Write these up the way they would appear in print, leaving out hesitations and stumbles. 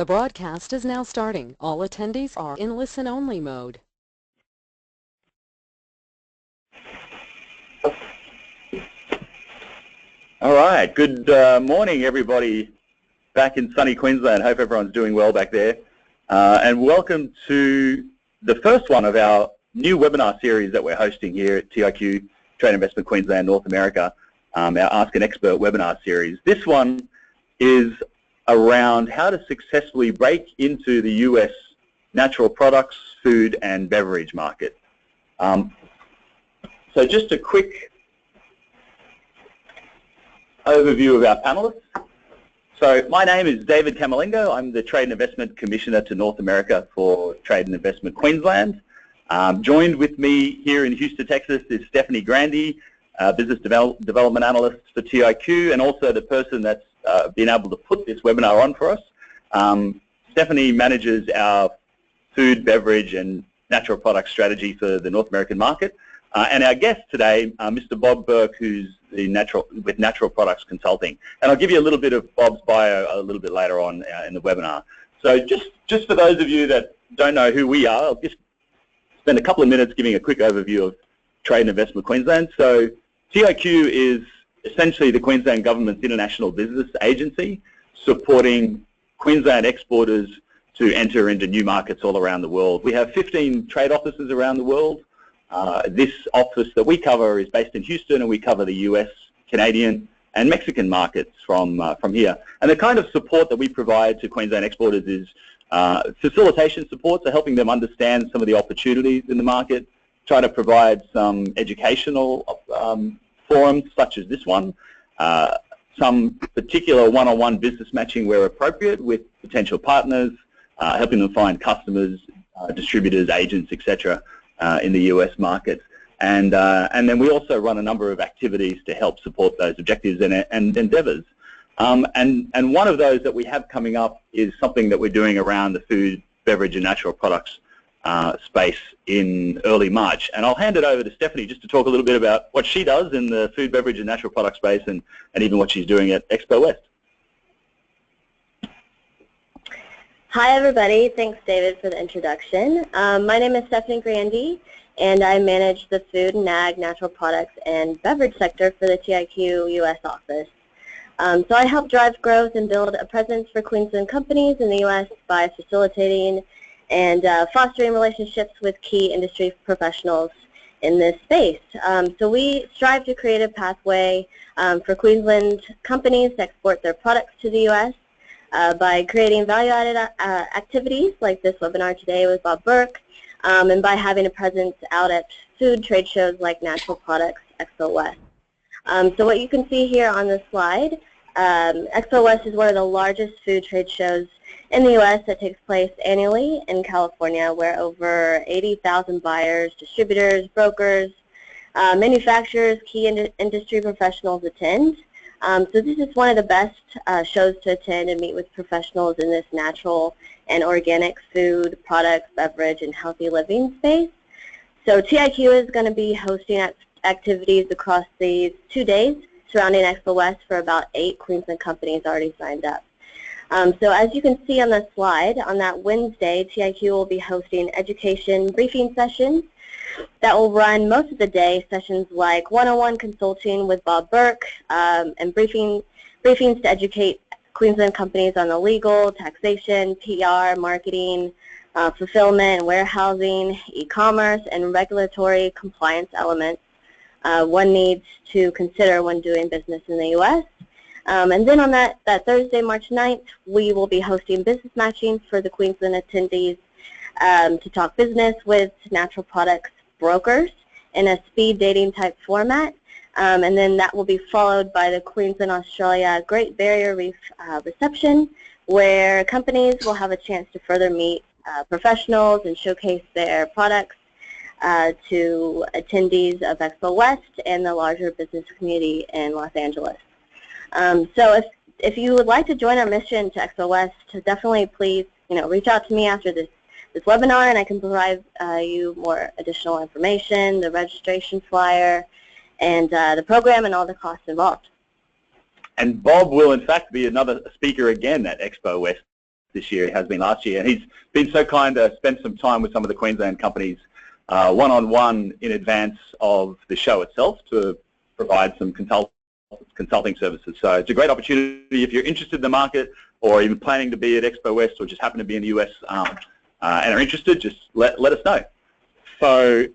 The broadcast is now starting. All attendees are in listen-only mode. All right, good morning everybody back in sunny Queensland. Hope everyone's doing well back there. And welcome to the first one of our new webinar series that we're hosting here at TIQ Trade Investment Queensland North America, our Ask an Expert webinar series. This one is around how to successfully break into the US natural products, food and beverage market. So just a quick overview of our panelists. So my name is David Camalingo. I'm the Trade and Investment Commissioner to North America for Trade and Investment Queensland. Joined with me here in Houston, Texas is Stephanie Grandi, Business Development Analyst for TIQ, and also the person that's been able to put this webinar on for us. Stephanie manages our food, beverage and natural product strategy for the North American market. And our guest today, Mr. Bob Burke, who's with Natural Products Consulting. And I'll give you a little bit of Bob's bio a little bit later on in the webinar. So just for those of you that don't know who we are, I'll just spend a couple of minutes giving a quick overview of Trade and Investment Queensland. So TIQ is essentially the Queensland Government's international business agency supporting Queensland exporters to enter into new markets all around the world. We have 15 trade offices around the world. This office that we cover is based in Houston, and we cover the US, Canadian and Mexican markets from here. And the kind of support that we provide to Queensland exporters is facilitation support, so helping them understand some of the opportunities in the market, try to provide some educational forums such as this one, some particular one-on-one business matching where appropriate with potential partners, helping them find customers, distributors, agents, etc. In the US market. And then we also run a number of activities to help support those objectives and endeavours. And one of those that we have coming up is something that we're doing around the food, beverage and natural products space in early March. And I'll hand it over to Stephanie just to talk a little bit about what she does in the food, beverage and natural product space and even what she's doing at Expo West. Hi everybody, thanks David for the introduction. My name is Stephanie Grandi and I manage the food and ag, natural products and beverage sector for the TIQ US office. So I help drive growth and build a presence for Queensland companies in the US by facilitating and fostering relationships with key industry professionals in this space. So we strive to create a pathway for Queensland companies to export their products to the US by creating value-added activities like this webinar today with Bob Burke, and by having a presence out at food trade shows like Natural Products Expo West. So what you can see here on this slide, Expo West is one of the largest food trade shows in the U.S. that takes place annually in California, where over 80,000 buyers, distributors, brokers, manufacturers, key industry professionals attend. So this is one of the best shows to attend and meet with professionals in this natural and organic food, products, beverage, and healthy living space. So TIQ is going to be hosting activities across these 2 days surrounding Expo West for about 8 Queensland companies already signed up. So as you can see on the slide, on that Wednesday, TIQ will be hosting education briefing sessions that will run most of the day, sessions like one-on-one consulting with Bob Burke and briefings to educate Queensland companies on the legal, taxation, PR, marketing, fulfillment, warehousing, e-commerce, and regulatory compliance elements one needs to consider when doing business in the U.S. And then on that Thursday, March 9th, we will be hosting business matching for the Queensland attendees to talk business with natural products brokers in a speed dating type format, and then that will be followed by the Queensland Australia Great Barrier Reef reception, where companies will have a chance to further meet professionals and showcase their products to attendees of Expo West and the larger business community in Los Angeles. So if you would like to join our mission to Expo West, definitely please reach out to me after this webinar, and I can provide you more additional information, the registration flyer, and the program and all the costs involved. And Bob will in fact be another speaker again at Expo West this year has been last year. And he's been so kind to spend some time with some of the Queensland companies one-on-one in advance of the show itself to provide some consulting services. So it's a great opportunity if you're interested in the market or even planning to be at Expo West or just happen to be in the US and are interested, just let us know. So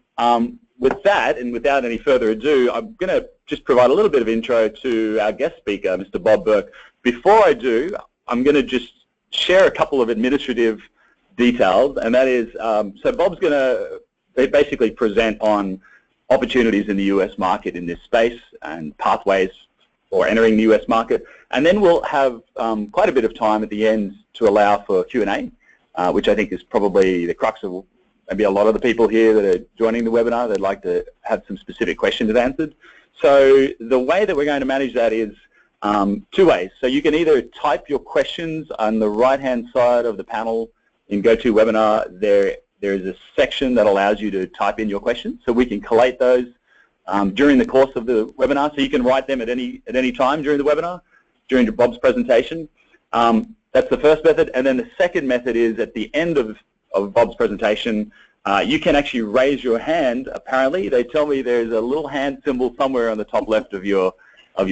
with that, and without any further ado, I'm going to just provide a little bit of intro to our guest speaker, Mr. Bob Burke. Before I do, I'm going to just share a couple of administrative details, and that is, so Bob's going to basically present on opportunities in the US market in this space and pathways for entering the US market, and then we'll have quite a bit of time at the end to allow for Q&A, which I think is probably the crux of maybe a lot of the people here that are joining the webinar. They'd like to have some specific questions answered. So the way that we're going to manage that is two ways. So you can either type your questions on the right-hand side of the panel in GoToWebinar. There is a section that allows you to type in your questions, so we can collate those during the course of the webinar. So you can write them at any time during the webinar, during Bob's presentation. That's the first method, and then the second method is at the end of Bob's presentation, you can actually raise your hand. Apparently, they tell me there's a little hand symbol somewhere on the top left of your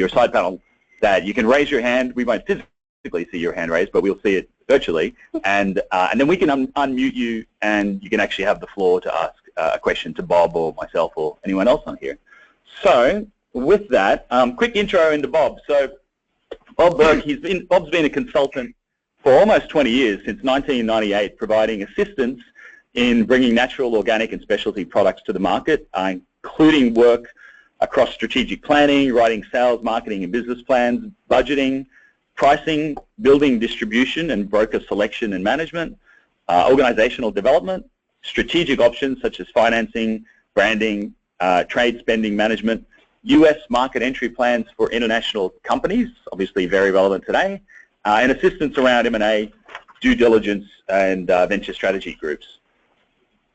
side panel that you can raise your hand. We won't physically see your hand raised, but we'll see it virtually, and then we can unmute you, and you can actually have the floor to ask a question to Bob or myself or anyone else on here. So with that, quick intro into Bob. So Bob Burke, Bob's been a consultant for almost 20 years, since 1998, providing assistance in bringing natural, organic, and specialty products to the market, including work across strategic planning, writing sales, marketing, and business plans, budgeting, pricing, building distribution and broker selection and management, organizational development, strategic options such as financing, branding, trade spending management, US market entry plans for international companies, obviously very relevant today, and assistance around M&A, due diligence, and venture strategy groups.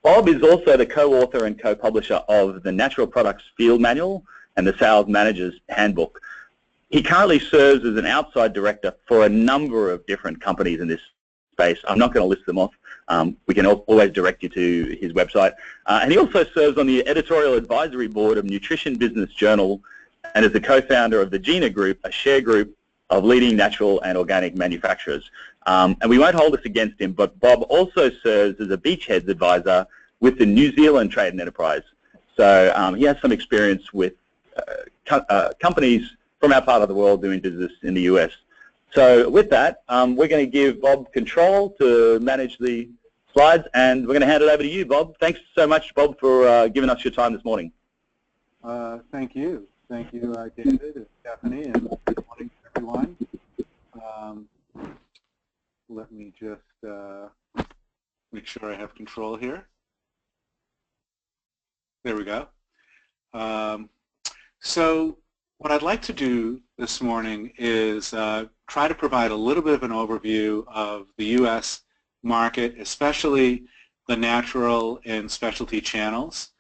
Bob is also the co-author and co-publisher of the Natural Products Field Manual and the Sales Manager's Handbook. He currently serves as an outside director for a number of different companies in this space. I'm not going to list them off. We can always direct you to his website. And he also serves on the editorial advisory board of Nutrition Business Journal and is the co-founder of the GINA Group, a share group of leading natural and organic manufacturers. And we won't hold this against him, but Bob also serves as a beachheads advisor with the New Zealand Trade and Enterprise. So he has some experience with companies from our part of the world doing business in the US. So with that, we're going to give Bob control to manage the slides, and we're going to hand it over to you, Bob. Thanks so much, Bob, for giving us your time this morning. Thank you. Thank you, David and Stephanie, and good morning to everyone. Let me just make sure I have control here. There we go. So what I'd like to do this morning is try to provide a little bit of an overview of the U.S. market, especially the natural and specialty channels.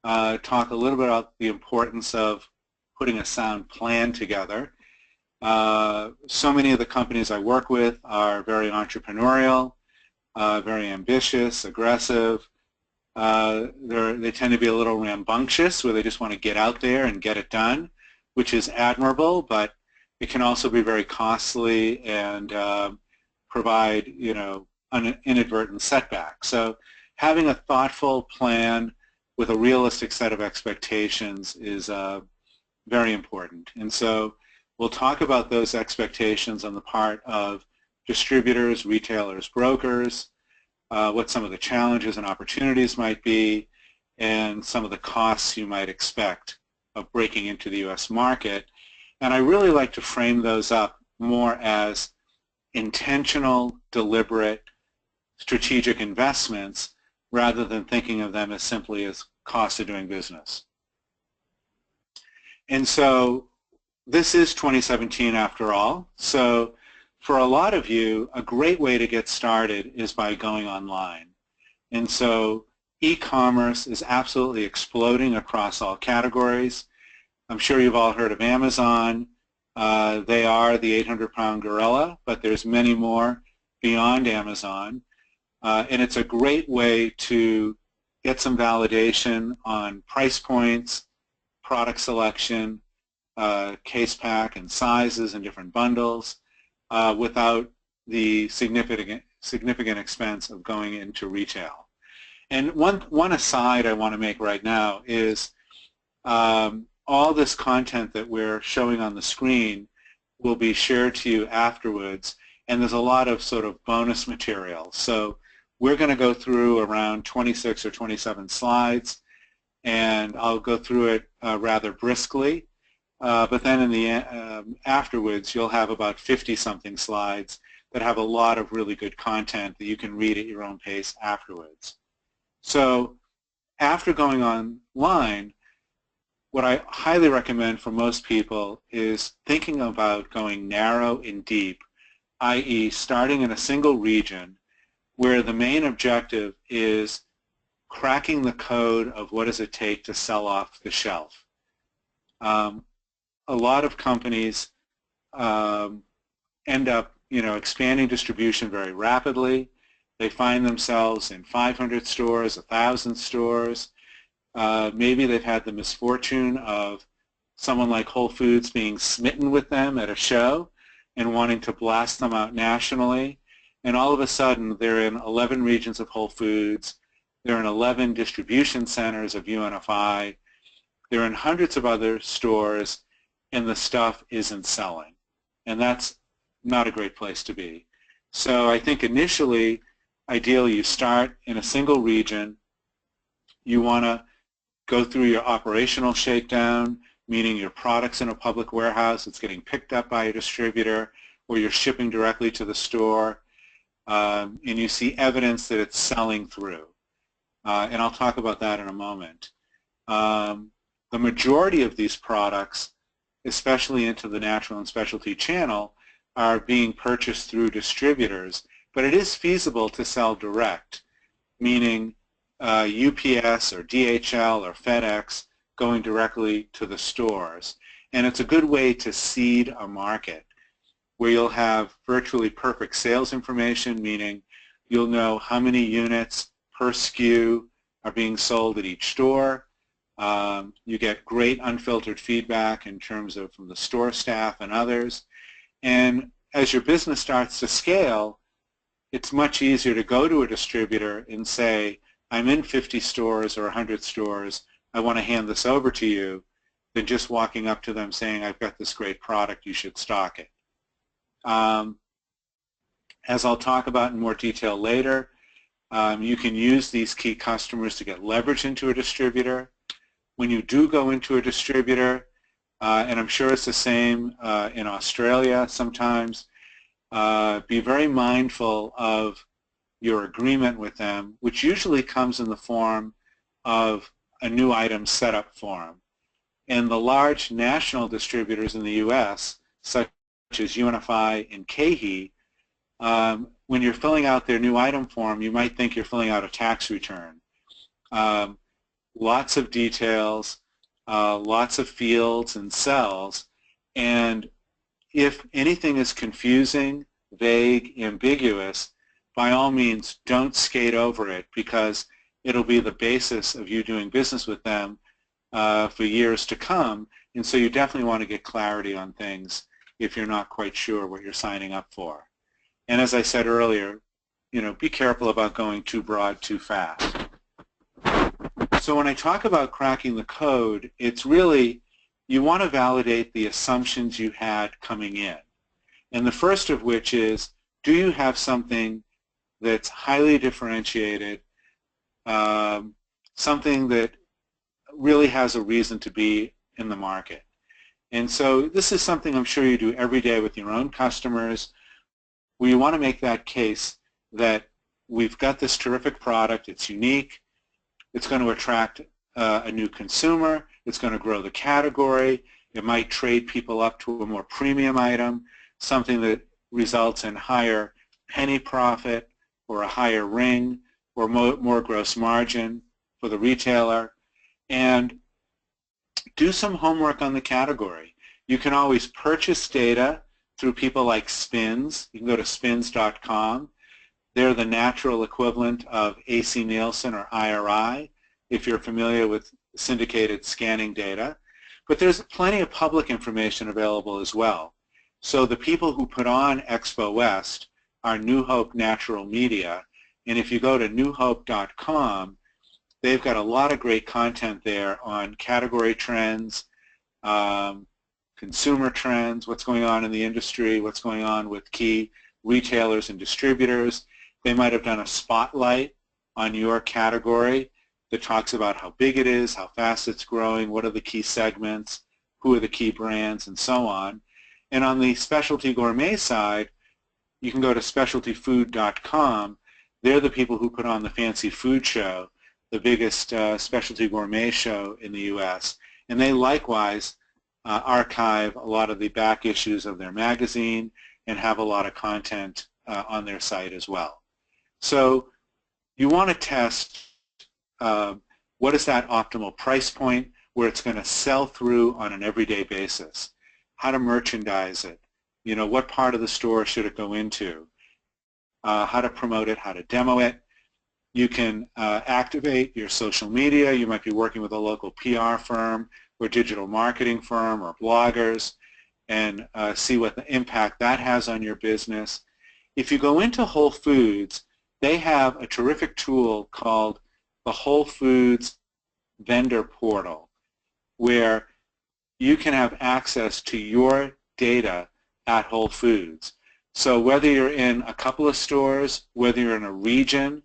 Talk a little bit about the importance of putting a sound plan together. So many of the companies I work with are very entrepreneurial, very ambitious, aggressive. They tend to be a little rambunctious, where they just want to get out there and get it done, which is admirable, but it can also be very costly and provide, an inadvertent setback. So having a thoughtful plan with a realistic set of expectations is very important. And so we'll talk about those expectations on the part of distributors, retailers, brokers, what some of the challenges and opportunities might be, and some of the costs you might expect of breaking into the U.S. market. And I really like to frame those up more as intentional, deliberate, strategic investments rather than thinking of them as simply as cost of doing business. And so this is 2017 after all. So for a lot of you, a great way to get started is by going online. And so e-commerce is absolutely exploding across all categories. I'm sure you've all heard of Amazon. They are the 800-pound gorilla, but there's many more beyond Amazon. And it's a great way to get some validation on price points, product selection, case pack and sizes and different bundles without the significant expense of going into retail. And one aside I want to make right now is all this content that we're showing on the screen will be shared to you afterwards, and there's a lot of sort of bonus material. So we're going to go through around 26 or 27 slides, and I'll go through it rather briskly. But then in the afterwards, you'll have about 50-something slides that have a lot of really good content that you can read at your own pace afterwards. So after going online, what I highly recommend for most people is thinking about going narrow and deep, i.e. starting in a single region where the main objective is cracking the code of what does it take to sell off the shelf. A lot of companies end up, expanding distribution very rapidly. They find themselves in 500 stores, 1,000 stores. Maybe they've had the misfortune of someone like Whole Foods being smitten with them at a show and wanting to blast them out nationally. And all of a sudden, they're in 11 regions of Whole Foods. They're in 11 distribution centers of UNFI. They're in hundreds of other stores, and the stuff isn't selling. And that's not a great place to be. So I think initially, ideally, you start in a single region. You want to go through your operational shakedown, meaning your product's in a public warehouse, it's getting picked up by a distributor, or you're shipping directly to the store, and you see evidence that it's selling through. And I'll talk about that in a moment. The majority of these products, especially into the natural and specialty channel, are being purchased through distributors, but it is feasible to sell direct, meaning UPS or DHL or FedEx going directly to the stores. And it's a good way to seed a market where you'll have virtually perfect sales information, meaning you'll know how many units per SKU are being sold at each store. You get great unfiltered feedback in terms of from the store staff and others. And as your business starts to scale, it's much easier to go to a distributor and say, I'm in 50 stores or 100 stores, I want to hand this over to you, than just walking up to them saying, I've got this great product, you should stock it. As I'll talk about in more detail later, you can use these key customers to get leverage into a distributor. When you do go into a distributor, and I'm sure it's the same in Australia sometimes, be very mindful of your agreement with them, which usually comes in the form of a new item setup form. And the large national distributors in the U.S., such as UNFI and KeHE, when you're filling out their new item form, you might think you're filling out a tax return. Lots of details, lots of fields and cells, and if anything is confusing, vague, ambiguous, by all means don't skate over it, because it'll be the basis of you doing business with them for years to come, and so you definitely want to get clarity on things if you're not quite sure what you're signing up for. And as I said earlier, be careful about going too broad too fast. So when I talk about cracking the code, it's really, you want to validate the assumptions you had coming in. And the first of which is, do you have something that's highly differentiated, something that really has a reason to be in the market? And so this is something I'm sure you do every day with your own customers, where you want to make that case that we've got this terrific product, it's unique, it's going to attract a new consumer, it's going to grow the category, it might trade people up to a more premium item, something that results in higher penny profit or a higher ring or more gross margin for the retailer. And do some homework on the category. You can always purchase data through people like Spins. You can go to spins.com They're the natural equivalent of AC Nielsen or IRI, if you're familiar with syndicated scanning data. But there's plenty of public information available as well. So the people who put on Expo West are New Hope Natural Media, and if you go to newhope.com, they've got a lot of great content there on category trends, consumer trends, what's going on in the industry, what's going on with key retailers and distributors. They might have done a spotlight on your category that talks about how big it is, how fast it's growing, what are the key segments, who are the key brands, and so on. And on the specialty gourmet side, you can go to specialtyfood.com. They're the people who put on the Fancy Food Show, the biggest specialty gourmet show in the U.S. And they likewise archive a lot of the back issues of their magazine and have a lot of content on their site as well. So you want to test what is that optimal price point where it's going to sell through on an everyday basis, how to merchandise it, you know, what part of the store should it go into, how to promote it, how to demo it. You can activate your social media. You might be working with a local PR firm or digital marketing firm or bloggers and see what the impact that has on your business. If you go into Whole Foods, they have a terrific tool called the Whole Foods Vendor Portal, where you can have access to your data at Whole Foods. So whether you're in a couple of stores, whether you're in a region,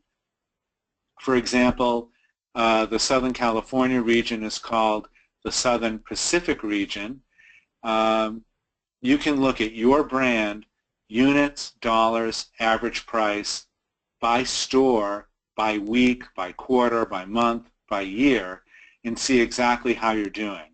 for example, the Southern California region is called the Southern Pacific region. You can look at your brand, units, dollars, average price, by store, by week, by quarter, by month, by year, and see exactly how you're doing.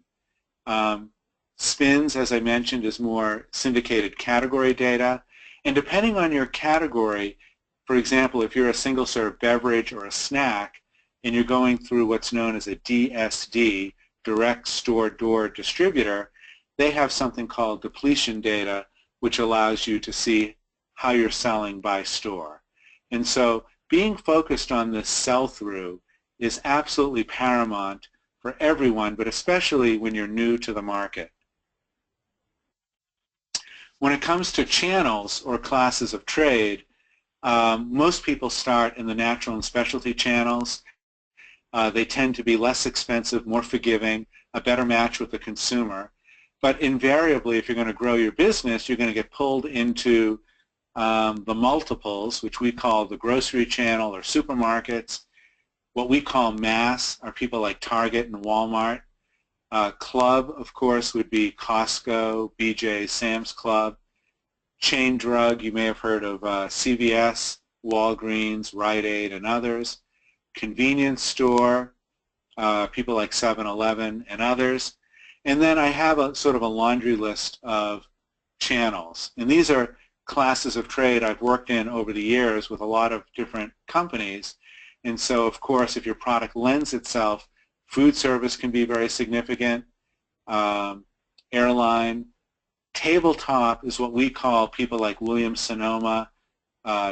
SPINS, as I mentioned, is more syndicated category data. And depending on your category, for example, if you're a single-serve beverage or a snack, and you're going through what's known as a DSD, direct store door distributor, they have something called depletion data, which allows you to see how you're selling by store. And so being focused on this sell-through is absolutely paramount for everyone, but especially when you're new to the market. When it comes to channels or classes of trade, most people start in the natural and specialty channels. They tend to be less expensive, more forgiving, a better match with the consumer. But invariably, if you're going to grow your business, you're going to get pulled into the multiples, which we call the grocery channel or supermarkets. What we call mass are people like Target and Walmart. Club, of course, would be Costco, BJ, Sam's Club. Chain drug, you may have heard of CVS, Walgreens, Rite Aid, and others. Convenience store, people like 7-Eleven and others. And then I have a sort of a laundry list of channels. And these are classes of trade I've worked in over the years with a lot of different companies. And so, of course, if your product lends itself, food service can be very significant, airline. Tabletop is what we call people like Williams-Sonoma,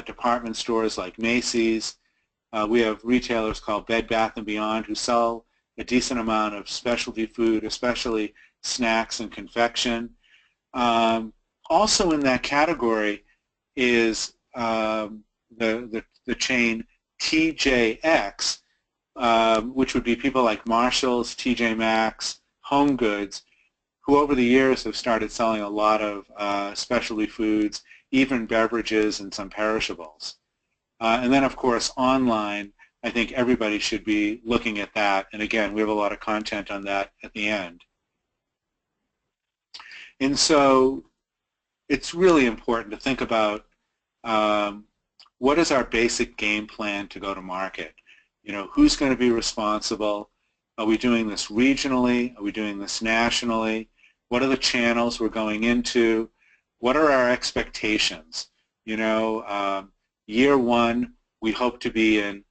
department stores like Macy's. We have retailers called Bed Bath & Beyond who sell a decent amount of specialty food, especially snacks and confection. Also in that category is the chain TJX, which would be people like Marshall's, TJ Maxx, Home Goods, who over the years have started selling a lot of specialty foods, even beverages and some perishables. And then, of course, online, I think everybody should be looking at that. And again, we have a lot of content on that at the end. And so it's really important to think about what is our basic game plan to go to market. You know, who's going to be responsible? Are we doing this regionally? Are we doing this nationally? What are the channels we're going into? What are our expectations? You know, year one, we hope to be in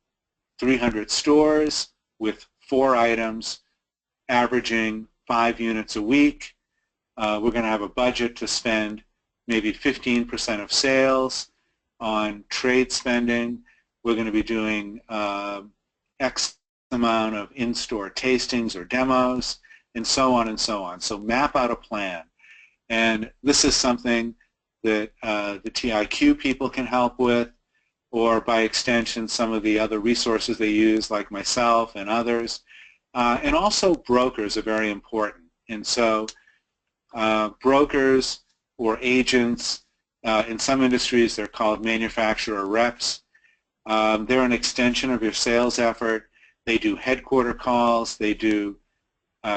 300 stores with 4 items, averaging 5 units a week. We're going to have a budget to spend maybe 15% of sales on trade spending. We're going to be doing X amount of in-store tastings or demos, and so on and so on. So map out a plan. And this is something that the TIQ people can help with, or by extension some of the other resources they use like myself and others. And also brokers are very important. And so brokers or agents, in some industries they're called manufacturer reps. They're an extension of your sales effort. They do headquarter calls. They do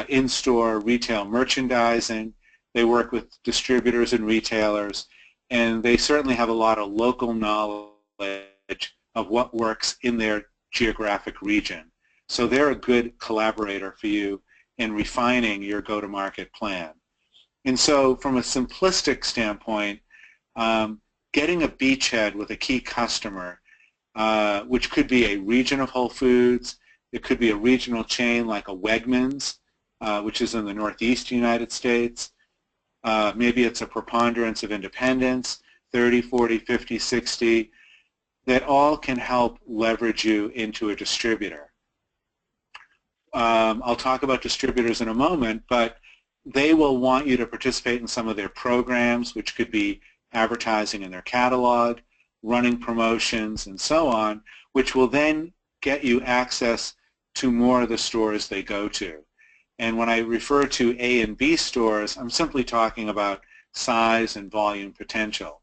in-store retail merchandising. They work with distributors and retailers. And they certainly have a lot of local knowledge of what works in their geographic region. So they're a good collaborator for you in refining your go-to-market plan. And so from a simplistic standpoint, getting a beachhead with a key customer, which could be a region of Whole Foods, it could be a regional chain like a Wegmans, which is in the Northeast United States. Maybe it's a preponderance of independents, 30, 40, 50, 60, that all can help leverage you into a distributor. I'll talk about distributors in a moment, but they will want you to participate in some of their programs, which could be advertising in their catalog, running promotions, and so on, which will then get you access to more of the stores they go to. And when I refer to A and B stores, I'm simply talking about size and volume potential.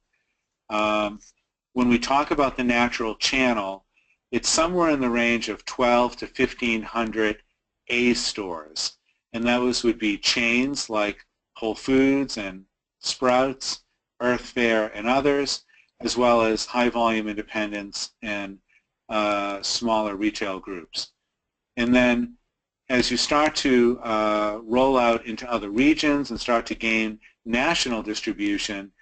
When we talk about the natural channel, it's somewhere in the range of 12 to 1,500 A stores. And those would be chains like Whole Foods and Sprouts, Earth Fare, and others, as well as high-volume independents and smaller retail groups. And then as you start to roll out into other regions and start to gain national distribution,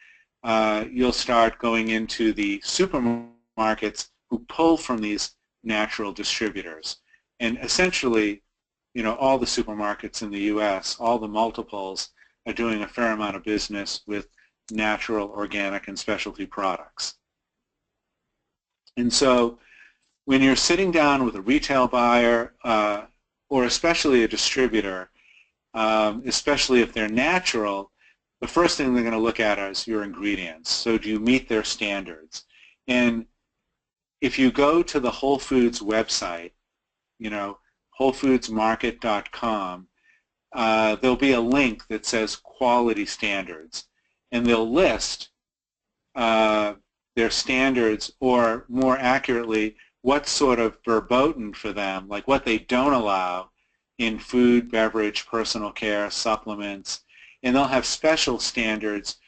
you'll start going into the supermarkets who pull from these natural distributors. And essentially, you know, all the supermarkets in the U.S., all the multiples are doing a fair amount of business with natural, organic, and specialty products. And so when you're sitting down with a retail buyer, or especially a distributor, especially if they're natural, the first thing they're going to look at is your ingredients. So do you meet their standards? And if you go to the Whole Foods website, you know, WholeFoodsMarket.com, there'll be a link that says quality standards, and they'll list their standards, or more accurately, what's sort of verboten for them, like what they don't allow in food, beverage, personal care, supplements, and they'll have special standards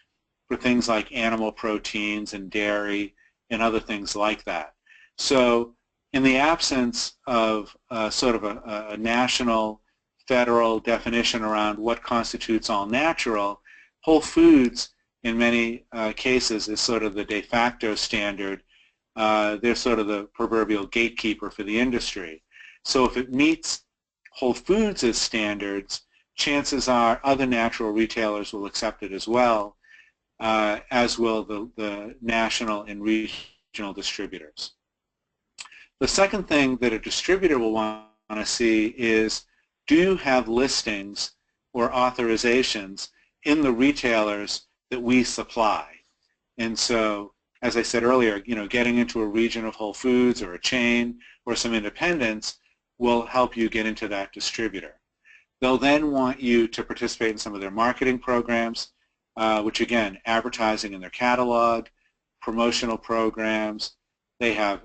for things like animal proteins and dairy and other things like that. So in the absence of sort of a national, federal definition around what constitutes all natural, Whole Foods in many cases is sort of the de facto standard. They're sort of the proverbial gatekeeper for the industry. So if it meets Whole Foods' standards, chances are other natural retailers will accept it as well, as will the national and regional distributors. The second thing that a distributor will want to see is, do you have listings or authorizations in the retailers that we supply? And so, as I said earlier, you know, getting into a region of Whole Foods or a chain or some independents will help you get into that distributor. They'll then want you to participate in some of their marketing programs, which again, advertising in their catalog, promotional programs. They have,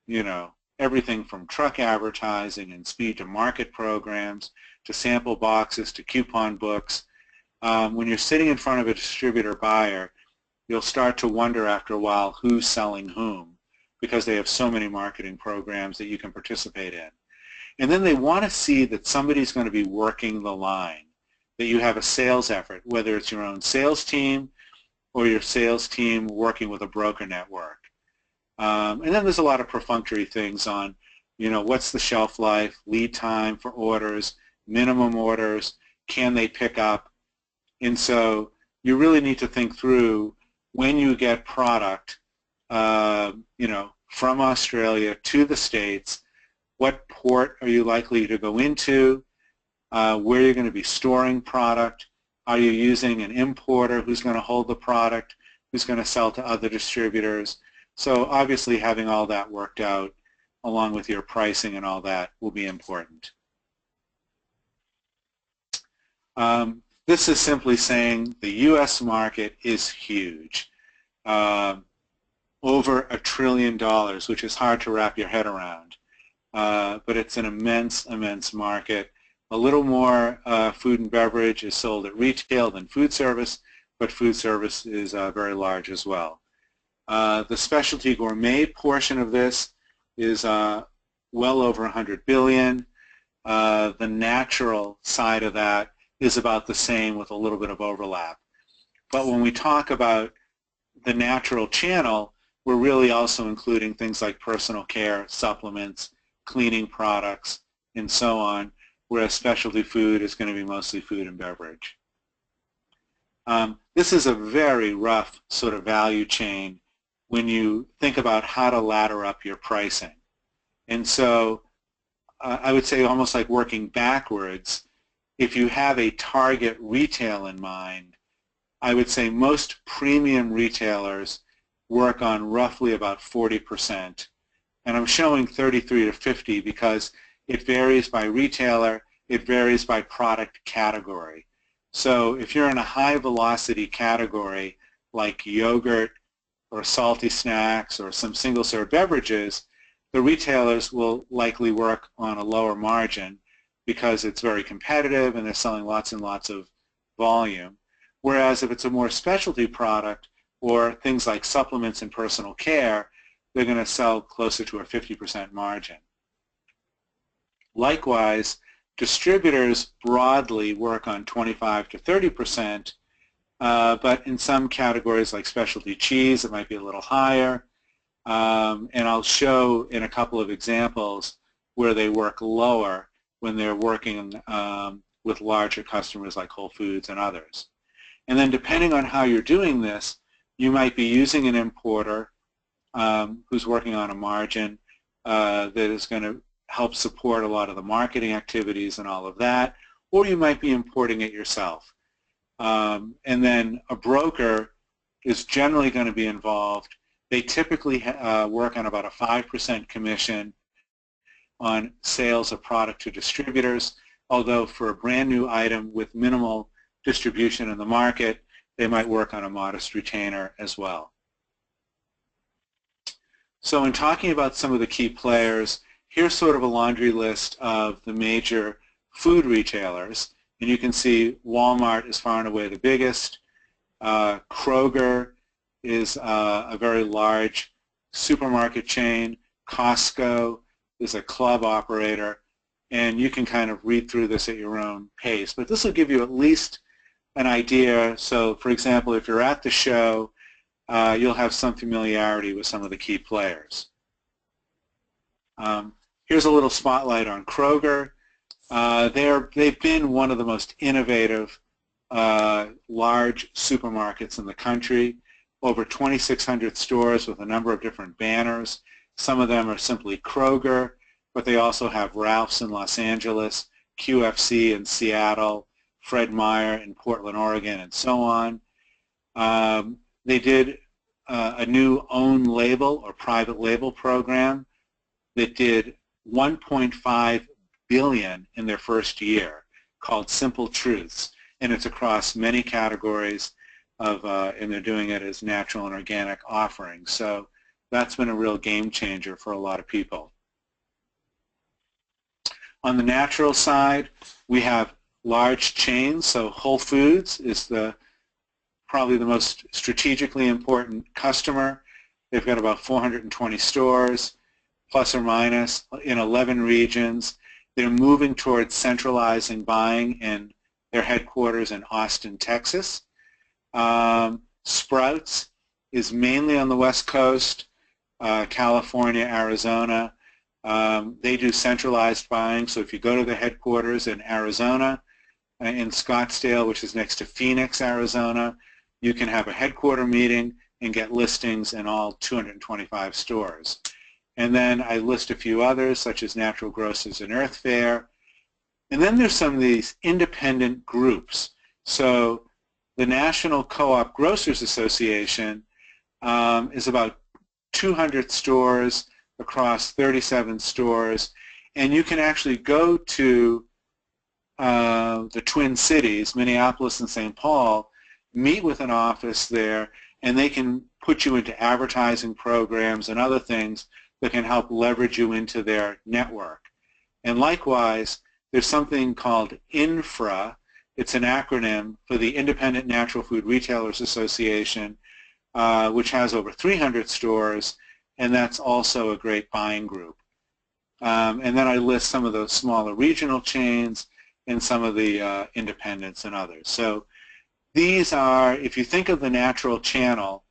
you know, everything from truck advertising and speed to market programs to sample boxes to coupon books. When you're sitting in front of a distributor buyer, you'll start to wonder after a while who's selling whom, because they have so many marketing programs that you can participate in. And then they want to see that somebody's going to be working the line, that you have a sales effort, whether it's your own sales team or your sales team working with a broker network. And then there's a lot of perfunctory things on, you know, what's the shelf life, lead time for orders, minimum orders, can they pick up? And so you really need to think through, when you get product, you know, from Australia to the States. What port are you likely to go into? Where you're going to be storing product? Are you using an importer who's going to hold the product, who's going to sell to other distributors? So obviously having all that worked out along with your pricing and all that will be important. This is simply saying the U.S. market is huge. Over $1 trillion, which is hard to wrap your head around. But it's an immense, immense market. A little more food and beverage is sold at retail than food service, but food service is very large as well. The specialty gourmet portion of this is well over $100 billion. The natural side of that is about the same with a little bit of overlap. But when we talk about the natural channel, we're really also including things like personal care, supplements, cleaning products, and so on, whereas specialty food is going to be mostly food and beverage. This is a very rough sort of value chain when you think about how to ladder up your pricing. And so I would say almost like working backwards, if you have a target retail in mind, I would say most premium retailers work on roughly about 40%. And I'm showing 33 to 50 because it varies by retailer, it varies by product category. So if you're in a high velocity category like yogurt or salty snacks or some single serve beverages, the retailers will likely work on a lower margin because it's very competitive and they're selling lots and lots of volume. Whereas if it's a more specialty product or things like supplements and personal care, they're going to sell closer to a 50% margin. Likewise, distributors broadly work on 25 to 30%, but in some categories like specialty cheese, it might be a little higher. And I'll show in a couple of examples where they work lower when they're working with larger customers like Whole Foods and others. And then depending on how you're doing this, you might be using an importer who's working on a margin that is going to help support a lot of the marketing activities and all of that, or you might be importing it yourself. And then a broker is generally going to be involved. They typically work on about a 5% commission on sales of product to distributors, although for a brand new item with minimal distribution in the market, they might work on a modest retainer as well. So in talking about some of the key players, here's sort of a laundry list of the major food retailers. And you can see Walmart is far and away the biggest. Kroger is a very large supermarket chain. Costco is a club operator. And you can kind of read through this at your own pace. But this will give you at least an idea. So, for example, if you're at the show, you'll have some familiarity with some of the key players. Here's a little spotlight on Kroger. They've been one of the most innovative large supermarkets in the country. Over 2,600 stores with a number of different banners. Some of them are simply Kroger, but they also have Ralphs in Los Angeles, QFC in Seattle, Fred Meyer in Portland, Oregon, and so on. They did a new own label or private label program that did $1.5 billion in their first year, called Simple Truths, and it's across many categories of, and they're doing it as natural and organic offerings. So that's been a real game changer for a lot of people. On the natural side, we have large chains. So Whole Foods is probably the most strategically important customer. They've got about 420 stores, plus or minus, in 11 regions. They're moving towards centralizing buying in their headquarters in Austin, Texas. Sprouts is mainly on the West Coast, California, Arizona. They do centralized buying, so if you go to the headquarters in Arizona, in Scottsdale, which is next to Phoenix, Arizona, you can have a headquarter meeting, and get listings in all 225 stores. And then I list a few others, such as Natural Grocers and Earth Fare. And then there's some of these independent groups. So the National Co-op Grocers Association is about 200 stores across 37 stores. And you can actually go to the Twin Cities, Minneapolis and St. Paul, meet with an office there, and they can put you into advertising programs and other things that can help leverage you into their network. And likewise, there's something called INFRA. It's an acronym for the Independent Natural Food Retailers Association, which has over 300 stores, and that's also a great buying group. And then I list some of those smaller regional chains and some of the independents and others. So these are, if you think of the natural channel,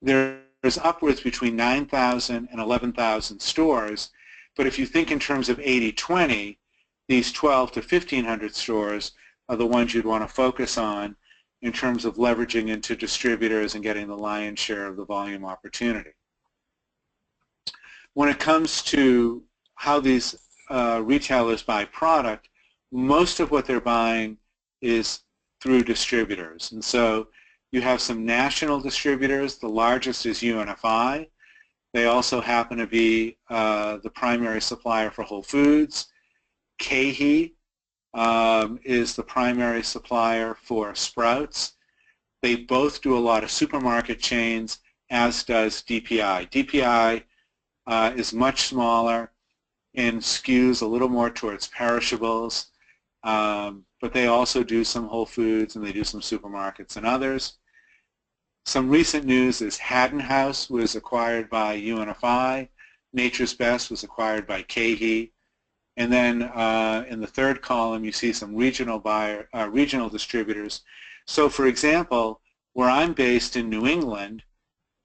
there's upwards between 9,000 and 11,000 stores, but if you think in terms of 80-20, these 12 to 1,500 stores are the ones you'd want to focus on in terms of leveraging into distributors and getting the lion's share of the volume opportunity. When it comes to how these retailers buy product, most of what they're buying is through distributors. And so you have some national distributors. The largest is UNFI. They also happen to be the primary supplier for Whole Foods. KeHE is the primary supplier for Sprouts. They both do a lot of supermarket chains, as does DPI. DPI is much smaller and skews a little more towards perishables, but they also do some Whole Foods and they do some supermarkets and others. Some recent news is Haddon House was acquired by UNFI. Nature's Best was acquired by KeHE. And then in the third column, you see some regional distributors. So, for example, where I'm based in New England,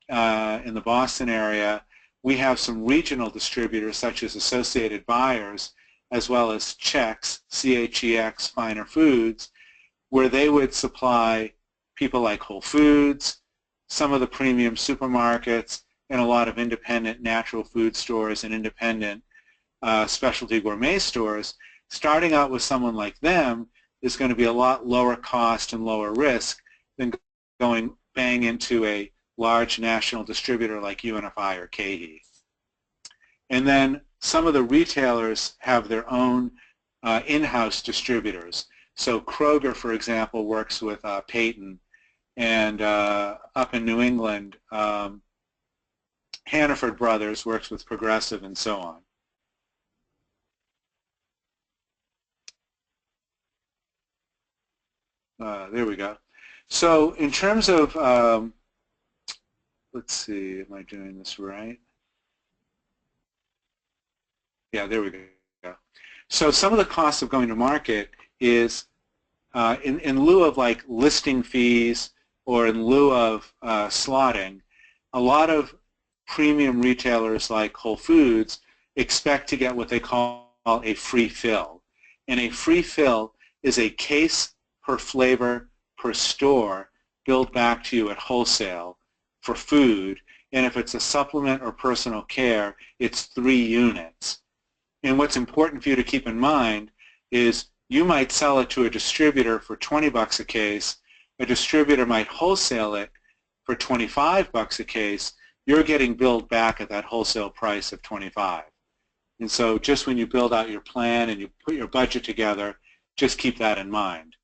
in the Boston area, we have some regional distributors such as Associated Buyers, as well as CHEX, C-H-E-X, Finer Foods, where they would supply people like Whole Foods, some of the premium supermarkets, and a lot of independent natural food stores and independent specialty gourmet stores. Starting out with someone like them is going to be a lot lower cost and lower risk than going bang into a large national distributor like UNFI or KeHE. And then some of the retailers have their own in-house distributors. So Kroger, for example, works with Peyton, and up in New England, Hannaford Brothers works with Progressive, and so on. There we go. So in terms of, let's see, am I doing this right? Yeah, there we go. So some of the costs of going to market is in lieu of like listing fees or in lieu of slotting, a lot of premium retailers like Whole Foods expect to get what they call a free fill. And a free fill is a case per flavor per store billed back to you at wholesale for food. And if it's a supplement or personal care, it's 3 units. And what's important for you to keep in mind is you might sell it to a distributor for 20 bucks a case. A distributor might wholesale it for 25 bucks a case. You're getting billed back at that wholesale price of 25. And so just when you build out your plan and you put your budget together, just keep that in mind.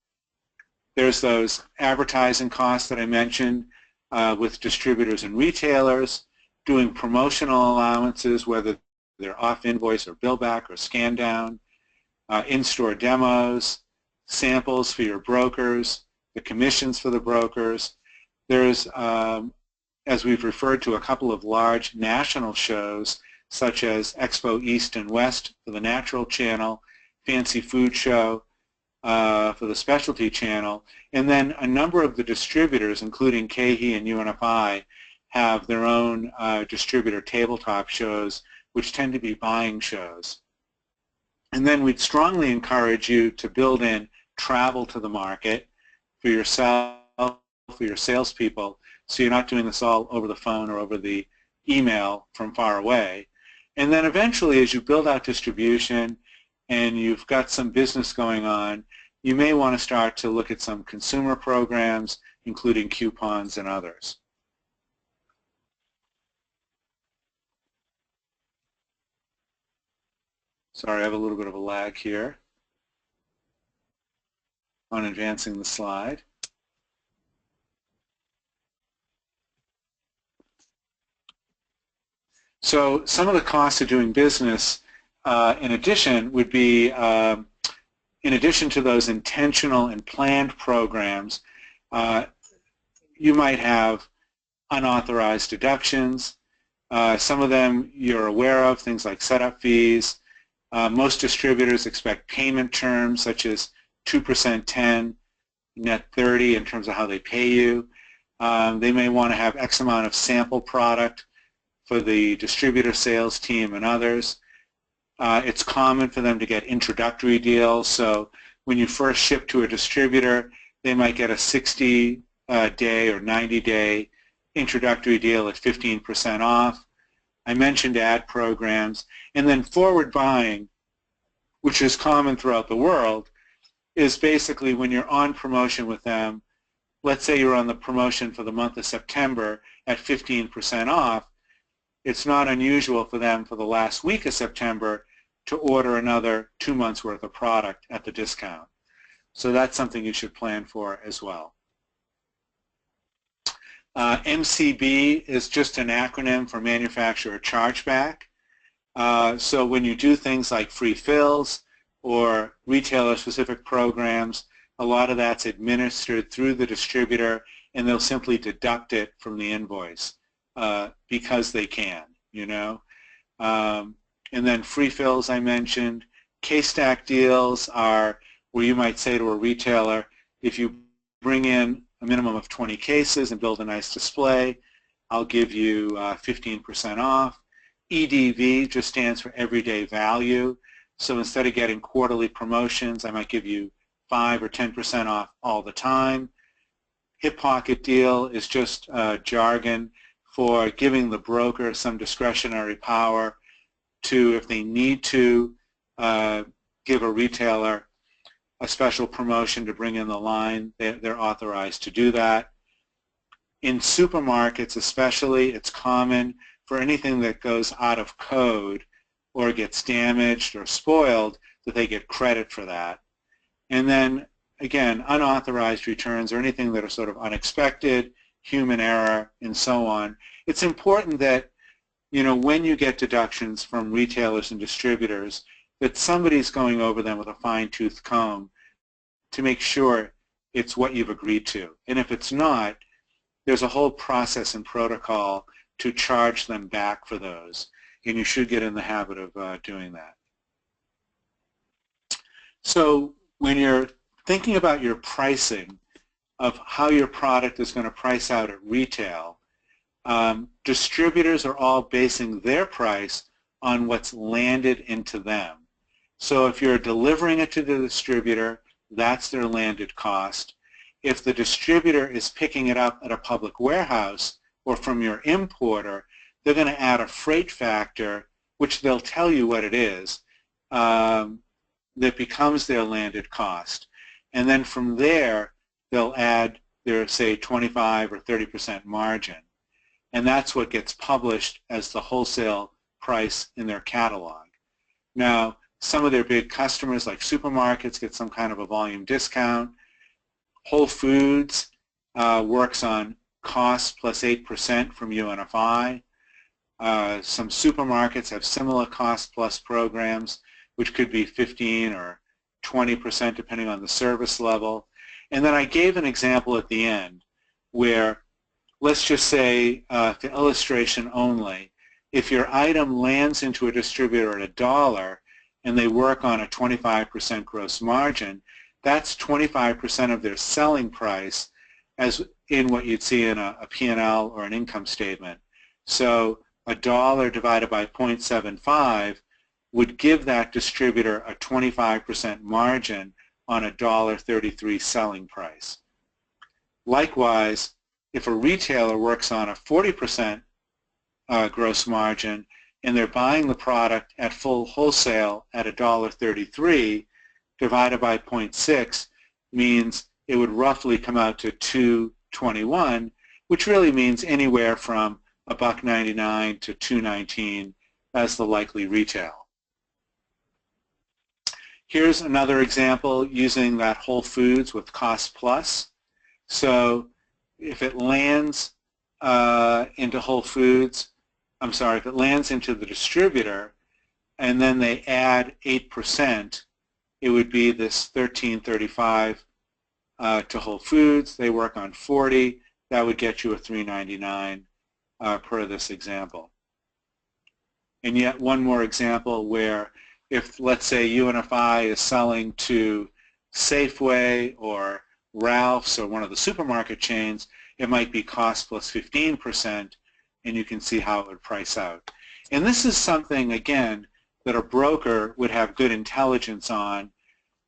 There's those advertising costs that I mentioned with distributors and retailers, doing promotional allowances, whether they're off invoice or bill back or scan down, in-store demos, samples for your brokers, the commissions for the brokers. There's, as we've referred to, a couple of large national shows such as Expo East and West for the natural channel, Fancy Food Show for the specialty channel, and then a number of the distributors, including KeHE and UNFI, have their own distributor tabletop shows, which tend to be buying shows. And then we'd strongly encourage you to build in travel to the market for yourself for your salespeople, so you're not doing this all over the phone or over the email from far away. And then eventually, as you build out distribution and you've got some business going on, you may want to start to look at some consumer programs, including coupons and others. Sorry, I have a little bit of a lag here on advancing the slide. So some of the costs of doing business, in addition, would be, in addition to those intentional and planned programs, you might have unauthorized deductions. Some of them you're aware of, things like setup fees. Most distributors expect payment terms such as 2% 10, net 30 in terms of how they pay you. They may want to have X amount of sample product for the distributor sales team and others. It's common for them to get introductory deals. So when you first ship to a distributor, they might get a 60-day or 90-day introductory deal at 15% off. I mentioned ad programs. And then forward buying, which is common throughout the world, is basically when you're on promotion with them. Let's say you're on the promotion for the month of September at 15% off. It's not unusual for them for the last week of September to order another 2 months worth of product at the discount. So that's something you should plan for as well. MCB is just an acronym for manufacturer chargeback. So when you do things like free fills or retailer-specific programs, a lot of that's administered through the distributor, and they'll simply deduct it from the invoice because they can, you know. And then free fills I mentioned. Case stack deals are where you might say to a retailer, if you bring in a minimum of 20 cases and build a nice display, I'll give you 15% off. EDV just stands for everyday value. So instead of getting quarterly promotions, I might give you 5 or 10% off all the time. Hip pocket deal is just jargon for giving the broker some discretionary power to, if they need to, give a retailer a special promotion to bring in the line. They're authorized to do that. In supermarkets especially, it's common for anything that goes out of code or gets damaged or spoiled that they get credit for that. And then, again, unauthorized returns or anything that are sort of unexpected, human error, and so on. It's important that, you know, when you get deductions from retailers and distributors, that somebody's going over them with a fine-tooth comb to make sure it's what you've agreed to. And if it's not, there's a whole process and protocol to charge them back for those, and you should get in the habit of doing that. So when you're thinking about your pricing of how your product is going to price out at retail, distributors are all basing their price on what's landed into them. So if you're delivering it to the distributor, that's their landed cost. If the distributor is picking it up at a public warehouse or from your importer, they're going to add a freight factor, which they'll tell you what it is, that becomes their landed cost. And then from there, they'll add their, say, 25 or 30% margin. And that's what gets published as the wholesale price in their catalog. Now, some of their big customers, like supermarkets, get some kind of a volume discount. Whole Foods works on cost plus 8% from UNFI. Some supermarkets have similar cost plus programs, which could be 15 or 20% depending on the service level. And then I gave an example at the end where, let's just say, for illustration only, if your item lands into a distributor at $1 and they work on a 25% gross margin, that's 25% of their selling price, as in what you'd see in a P&L or an income statement. So $1 divided by 0.75 would give that distributor a 25% margin on a $1.33 selling price. Likewise, if a retailer works on a 40% gross margin and they're buying the product at full wholesale at $1.33, divided by 0.6 means it would roughly come out to $2.21, which really means anywhere from $1.99 to $2.19 as the likely retail. Here's another example using that Whole Foods with cost plus. So if it lands into Whole Foods, if it lands into the distributor and then they add 8%, it would be this $13.35 to Whole Foods. They work on 40. That would get you a $3.99 per this example. And yet one more example where if, let's say, UNFI is selling to Safeway or Ralphs or one of the supermarket chains, it might be cost plus 15%, and you can see how it would price out. And this is something, again, that a broker would have good intelligence on.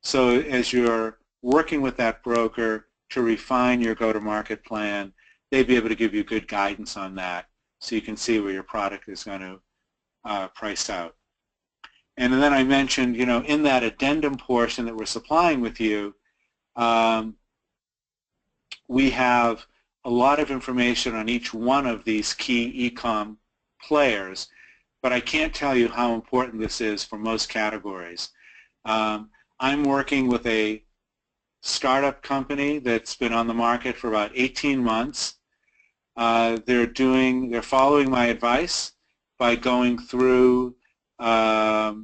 So as you're working with that broker to refine your go-to-market plan, they'd be able to give you good guidance on that so you can see where your product is going to price out. And then I mentioned, in that addendum portion that we're supplying with you, we have a lot of information on each one of these key ecom players, but I can't tell you how important this is for most categories. I'm working with a startup company that's been on the market for about 18 months. They're following my advice by going through a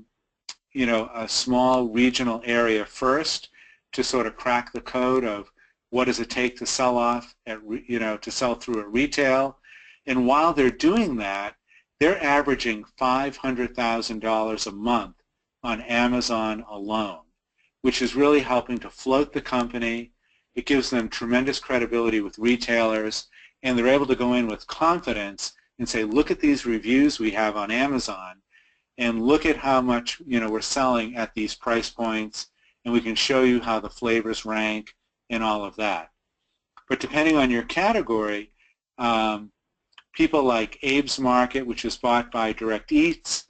small regional area first to sort of crack the code of what does it take to sell off at, to sell through at retail. And while they're doing that, they're averaging $500,000 a month on Amazon alone, which is really helping to float the company. It gives them tremendous credibility with retailers, and they're able to go in with confidence and say, look at these reviews we have on Amazon, and look at how much we're selling at these price points, and we can show you how the flavors rank and all of that. But depending on your category, people like Abe's Market, which is bought by Direct Eats,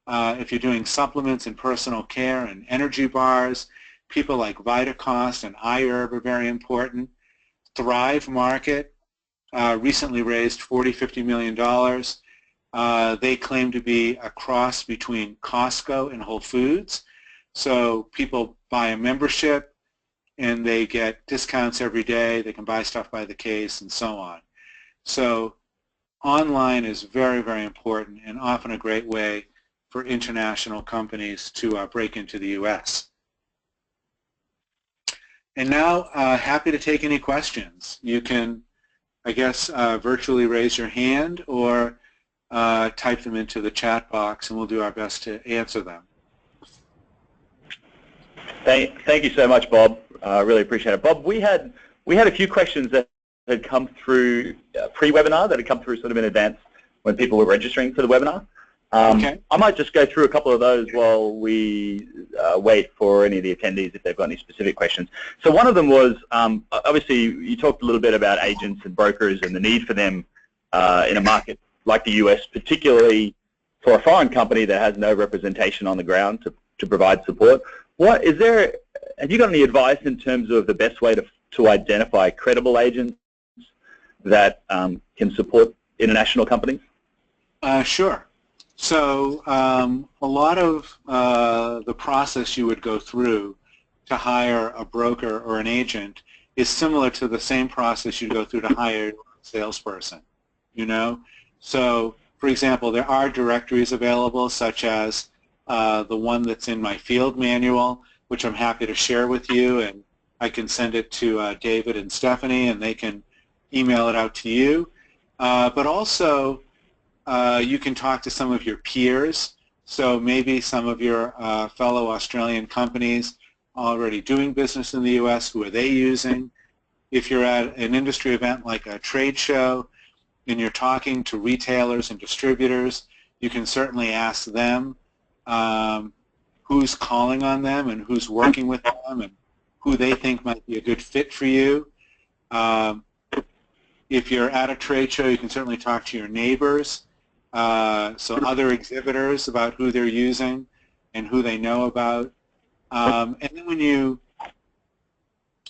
if you're doing supplements and personal care and energy bars, people like Vitacost and iHerb are very important. Thrive Market recently raised $40–50 million. They claim to be a cross between Costco and Whole Foods. So people buy a membership and they get discounts every day. They can buy stuff by the case and so on. So online is very, very important and often a great way for international companies to break into the U.S. And now, happy to take any questions. You can, I guess, virtually raise your hand or type them into the chat box, and we'll do our best to answer them. Thank you so much, Bob. I really appreciate it. Bob, we had a few questions that had come through pre-webinar, that had come through sort of in advance when people were registering for the webinar. Okay. I might just go through a couple of those while we wait for any of the attendees if they've got any specific questions. So one of them was, obviously you talked a little bit about agents and brokers and the need for them in a market like the US, particularly for a foreign company that has no representation on the ground to provide support. Have you got any advice in terms of the best way to identify credible agents that can support international companies? Sure. So a lot of the process you would go through to hire a broker or an agent is similar to the same process you go through to hire a salesperson, So, for example, there are directories available, such as the one that's in my field manual, which I'm happy to share with you, and I can send it to David and Stephanie, and they can email it out to you. But also, you can talk to some of your peers. So maybe some of your fellow Australian companies already doing business in the U.S., who are they using? If you're at an industry event like a trade show and you're talking to retailers and distributors, you can certainly ask them who's calling on them and who's working with them and who they think might be a good fit for you. If you're at a trade show, you can certainly talk to your neighbors, so other exhibitors about who they're using and who they know about. And then when you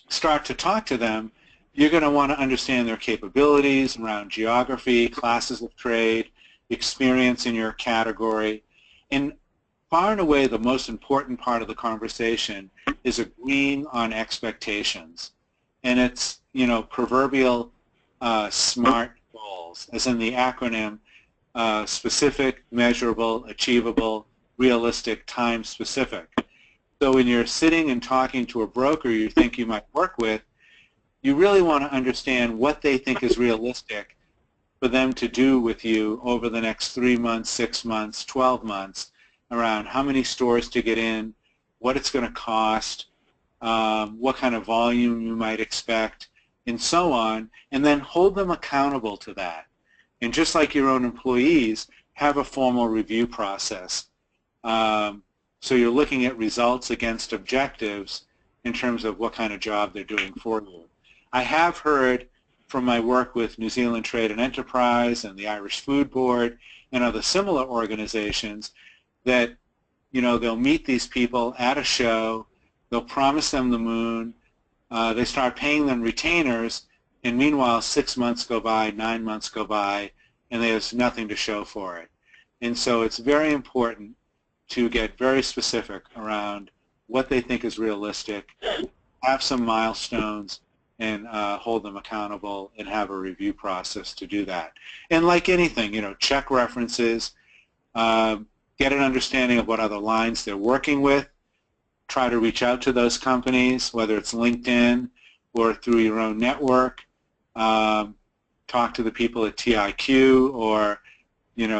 start to talk to them, you're going to want to understand their capabilities around geography, classes of trade, experience in your category. And far and away, the most important part of the conversation is agreeing on expectations. And it's, proverbial SMART goals, as in the acronym specific, measurable, achievable, realistic, time specific. So when you're sitting and talking to a broker you think you might work with, you really want to understand what they think is realistic for them to do with you over the next 3 months, 6 months, 12 months, around how many stores to get in, what it's going to cost, what kind of volume you might expect, and so on, and then hold them accountable to that. And just like your own employees, have a formal review process. So you're looking at results against objectives in terms of what kind of job they're doing for you. I have heard from my work with New Zealand Trade and Enterprise and the Irish Food Board and other similar organizations that, they'll meet these people at a show, they'll promise them the moon, they start paying them retainers, and meanwhile 6 months go by, 9 months go by, and there's nothing to show for it. And so it's very important to get very specific around what they think is realistic, have some milestones, and hold them accountable and have a review process to do that. And like anything, check references, get an understanding of what other lines they're working with, try to reach out to those companies, whether it's LinkedIn or through your own network, talk to the people at TIQ or,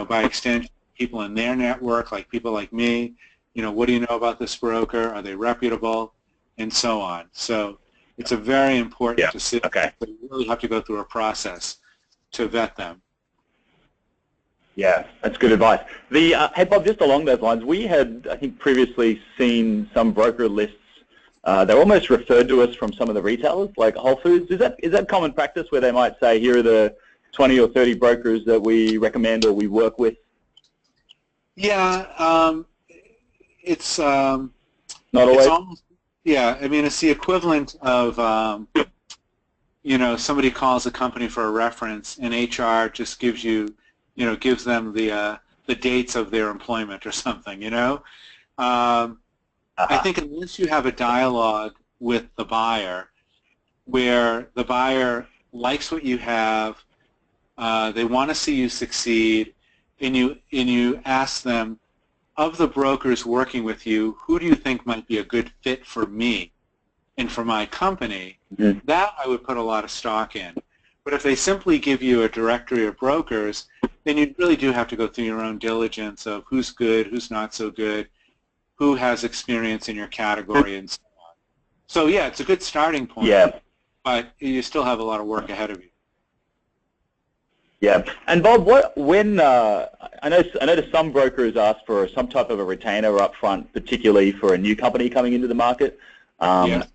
by extension, people in their network, like people like me, what do you know about this broker? Are they reputable? And so on. So it's a very important decision. Okay. But you really have to go through a process to vet them. Yeah, that's good advice. Hey, Bob, just along those lines, we had, I think, previously seen some broker lists. They're almost referred to us from some of the retailers, like Whole Foods. Is that common practice where they might say, here are the 20 or 30 brokers that we recommend or we work with? Yeah, it's not always. It's almost, yeah, I mean, it's the equivalent of somebody calls a company for a reference, and HR just gives you, gives them the dates of their employment or something. I think unless you have a dialogue with the buyer, where the buyer likes what you have, they want to see you succeed, and you ask them, of the brokers working with you, who do you think might be a good fit for me and for my company? Mm-hmm. That I would put a lot of stock in. But if they simply give you a directory of brokers, then you really do have to go through your own diligence of who's good, who's not so good, who has experience in your category, and so on. So yeah, it's a good starting point. Yeah. But you still have a lot of work ahead of you. Yeah, and Bob, I know some brokers ask for some type of a retainer up front, particularly for a new company coming into the market,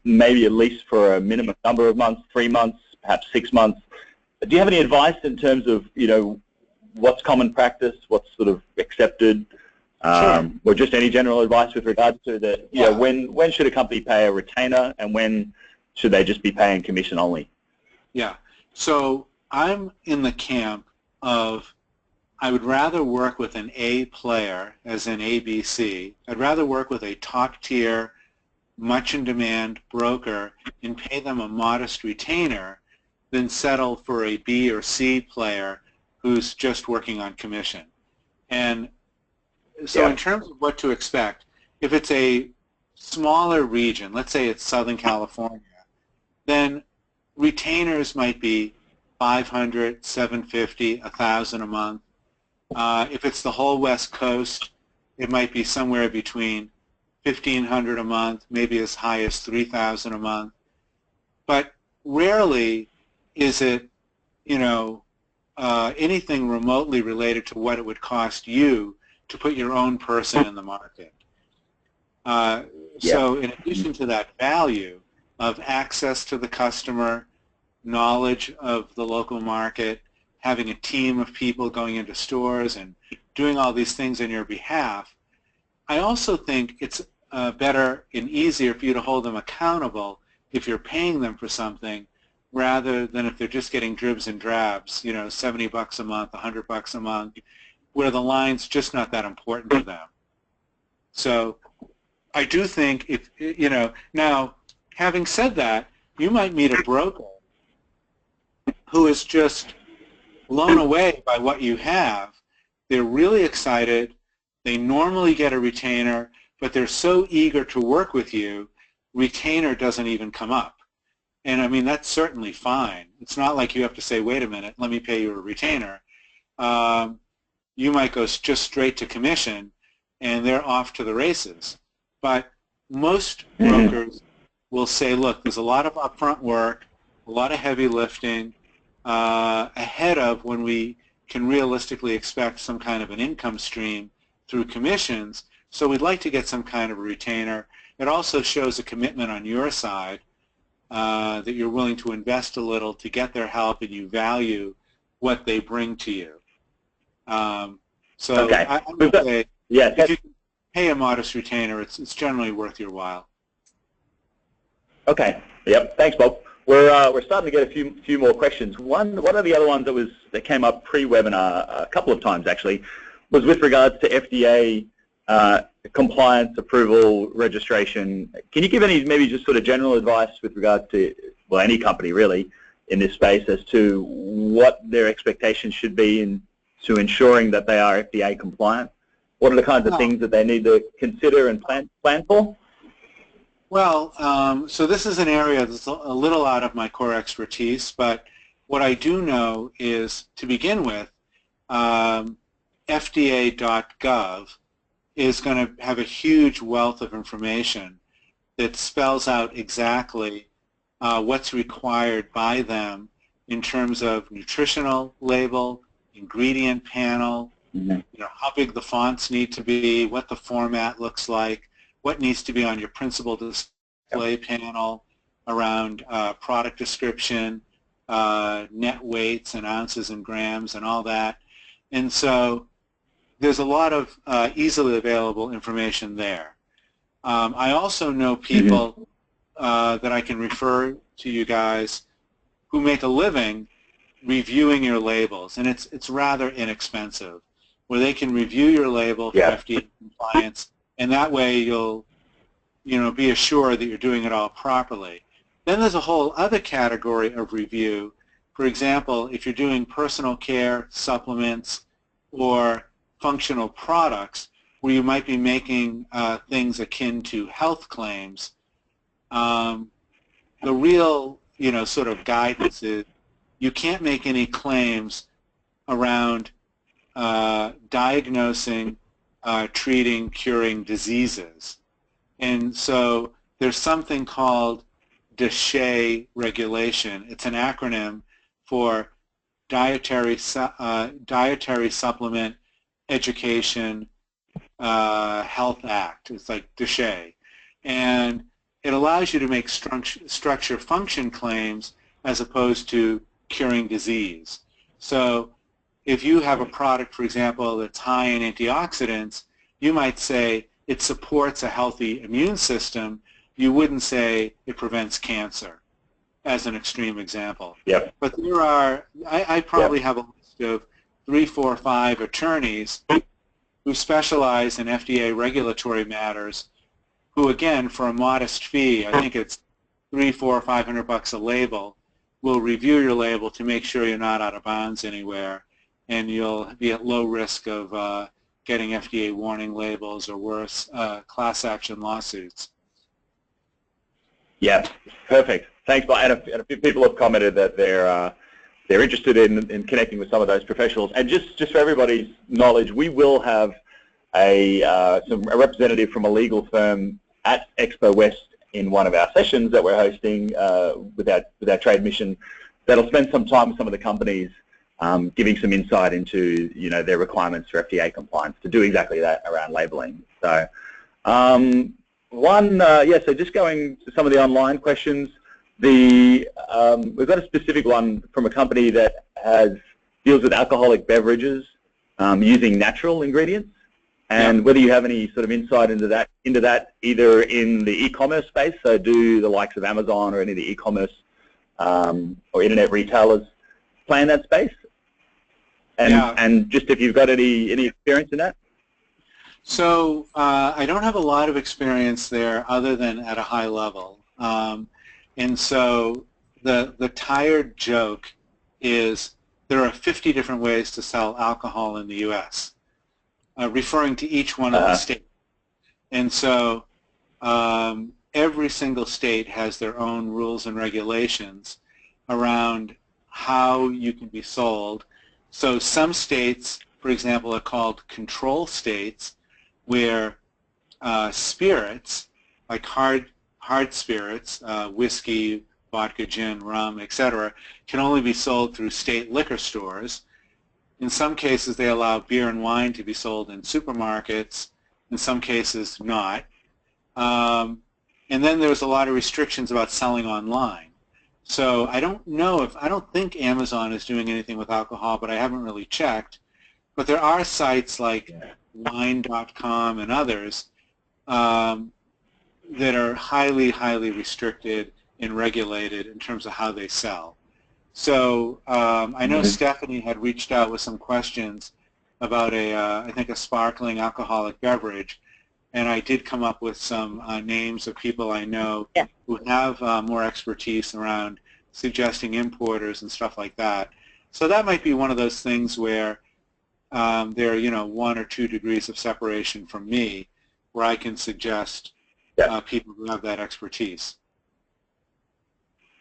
maybe at least for a minimum number of months, 3 months, perhaps 6 months. Do you have any advice in terms of, what's common practice, what's sort of accepted, Sure. Or just any general advice with regards to that? When should a company pay a retainer, and when should they just be paying commission only? Yeah, so I'm in the camp of I would rather work with an A player, as in ABC. I'd rather work with a top-tier, much-in-demand broker and pay them a modest retainer than settle for a B or C player who's just working on commission. And so in terms of what to expect, if it's a smaller region, let's say it's Southern California, then retainers might be $500, $750, $1,000 a month. If it's the whole West Coast, it might be somewhere between $1,500 a month, maybe as high as $3,000 a month. But rarely is it, anything remotely related to what it would cost you to put your own person in the market. So in addition to that value of access to the customer, knowledge of the local market, having a team of people going into stores and doing all these things on your behalf. I also think it's better and easier for you to hold them accountable if you're paying them for something rather than if they're just getting dribs and drabs, you know, $70 a month, $100 a month, where the line's just not that important to them. So I do think if, you know, now having said that, you might meet a broker who is just blown away by what you have. They're really excited. They normally get a retainer, but they're so eager to work with you, retainer doesn't even come up. And I mean, that's certainly fine. It's not like you have to say, wait a minute, let me pay you a retainer. You might go just straight to commission, and they're off to the races. But most brokers will say, look, there's a lot of upfront work, a lot of heavy lifting, ahead of when we can realistically expect some kind of an income stream through commissions. So we'd like to get some kind of a retainer. It also shows a commitment on your side that you're willing to invest a little to get their help and you value what they bring to you. So okay. I would say yeah, if you can pay a modest retainer, it's generally worth your while. Okay. Yep. Thanks, Bob. We're starting to get a few more questions. One of the other ones that came up pre-webinar a couple of times actually was with regards to FDA compliance, approval, registration. Can you give any maybe just sort of general advice with regards to, well, any company really in this space as to what their expectations should be to ensuring that they are FDA compliant? What are the kinds of things that they need to consider and plan for? Well, so this is an area that's a little out of my core expertise, but what I do know is, to begin with, FDA.gov is going to have a huge wealth of information that spells out exactly what's required by them in terms of nutritional label, ingredient panel, you know, how big the fonts need to be, what the format looks like, what needs to be on your principal display panel around product description, net weights and ounces and grams and all that. And so there's a lot of easily available information there. I also know people that I can refer to you guys who make a living reviewing your labels, and it's rather inexpensive, where they can review your label for FDA compliance, and that way you'll be assured that you're doing it all properly. Then there's a whole other category of review. For example, if you're doing personal care, supplements, or functional products, where you might be making things akin to health claims, the real sort of guidance is you can't make any claims around diagnosing, treating, curing diseases. And so there's something called DSHEA regulation. It's an acronym for Dietary Supplement Education Health Act. It's like DSHEA. And it allows you to make structure function claims as opposed to curing disease. So if you have a product, for example, that's high in antioxidants, you might say it supports a healthy immune system. You wouldn't say it prevents cancer, as an extreme example. Yep. But there are, I probably have a list of 3, 4, 5 attorneys who specialize in FDA regulatory matters, who again, for a modest fee, I think it's $300, $400, $500 a label, will review your label to make sure you're not out of bounds anywhere, and you'll be at low risk of getting FDA warning labels or worse, class action lawsuits. Yeah, perfect. Thanks, Bob. And a few people have commented that they're interested in connecting with some of those professionals. And just for everybody's knowledge, we will have a representative from a legal firm at Expo West in one of our sessions that we're hosting with our trade mission that'll spend some time with some of the companies giving some insight into their requirements for FDA compliance to do exactly that around labeling. So so just going to some of the online questions, We've got a specific one from a company that deals with alcoholic beverages using natural ingredients, and whether you have any sort of insight into that either in the e-commerce space, so do the likes of Amazon or any of the e-commerce or internet retailers play in that space, and just if you've got any experience in that. So I don't have a lot of experience there other than at a high level. And so the tired joke is there are 50 different ways to sell alcohol in the U.S., referring to each one of the states. And so every single state has their own rules and regulations around how you can be sold. So some states, for example, are called control states, where spirits, like hard spirits, whiskey, vodka, gin, rum, etc., can only be sold through state liquor stores. In some cases, they allow beer and wine to be sold in supermarkets. In some cases, not. And then there's a lot of restrictions about selling online. So I don't think Amazon is doing anything with alcohol, but I haven't really checked. But there are sites like wine.com and others that are highly, highly restricted and regulated in terms of how they sell. So I know Stephanie had reached out with some questions about I think a sparkling alcoholic beverage, and I did come up with some names of people I know who have more expertise around suggesting importers and stuff like that. So that might be one of those things where there are 1 or 2 degrees of separation from me, where I can suggest people who have that expertise.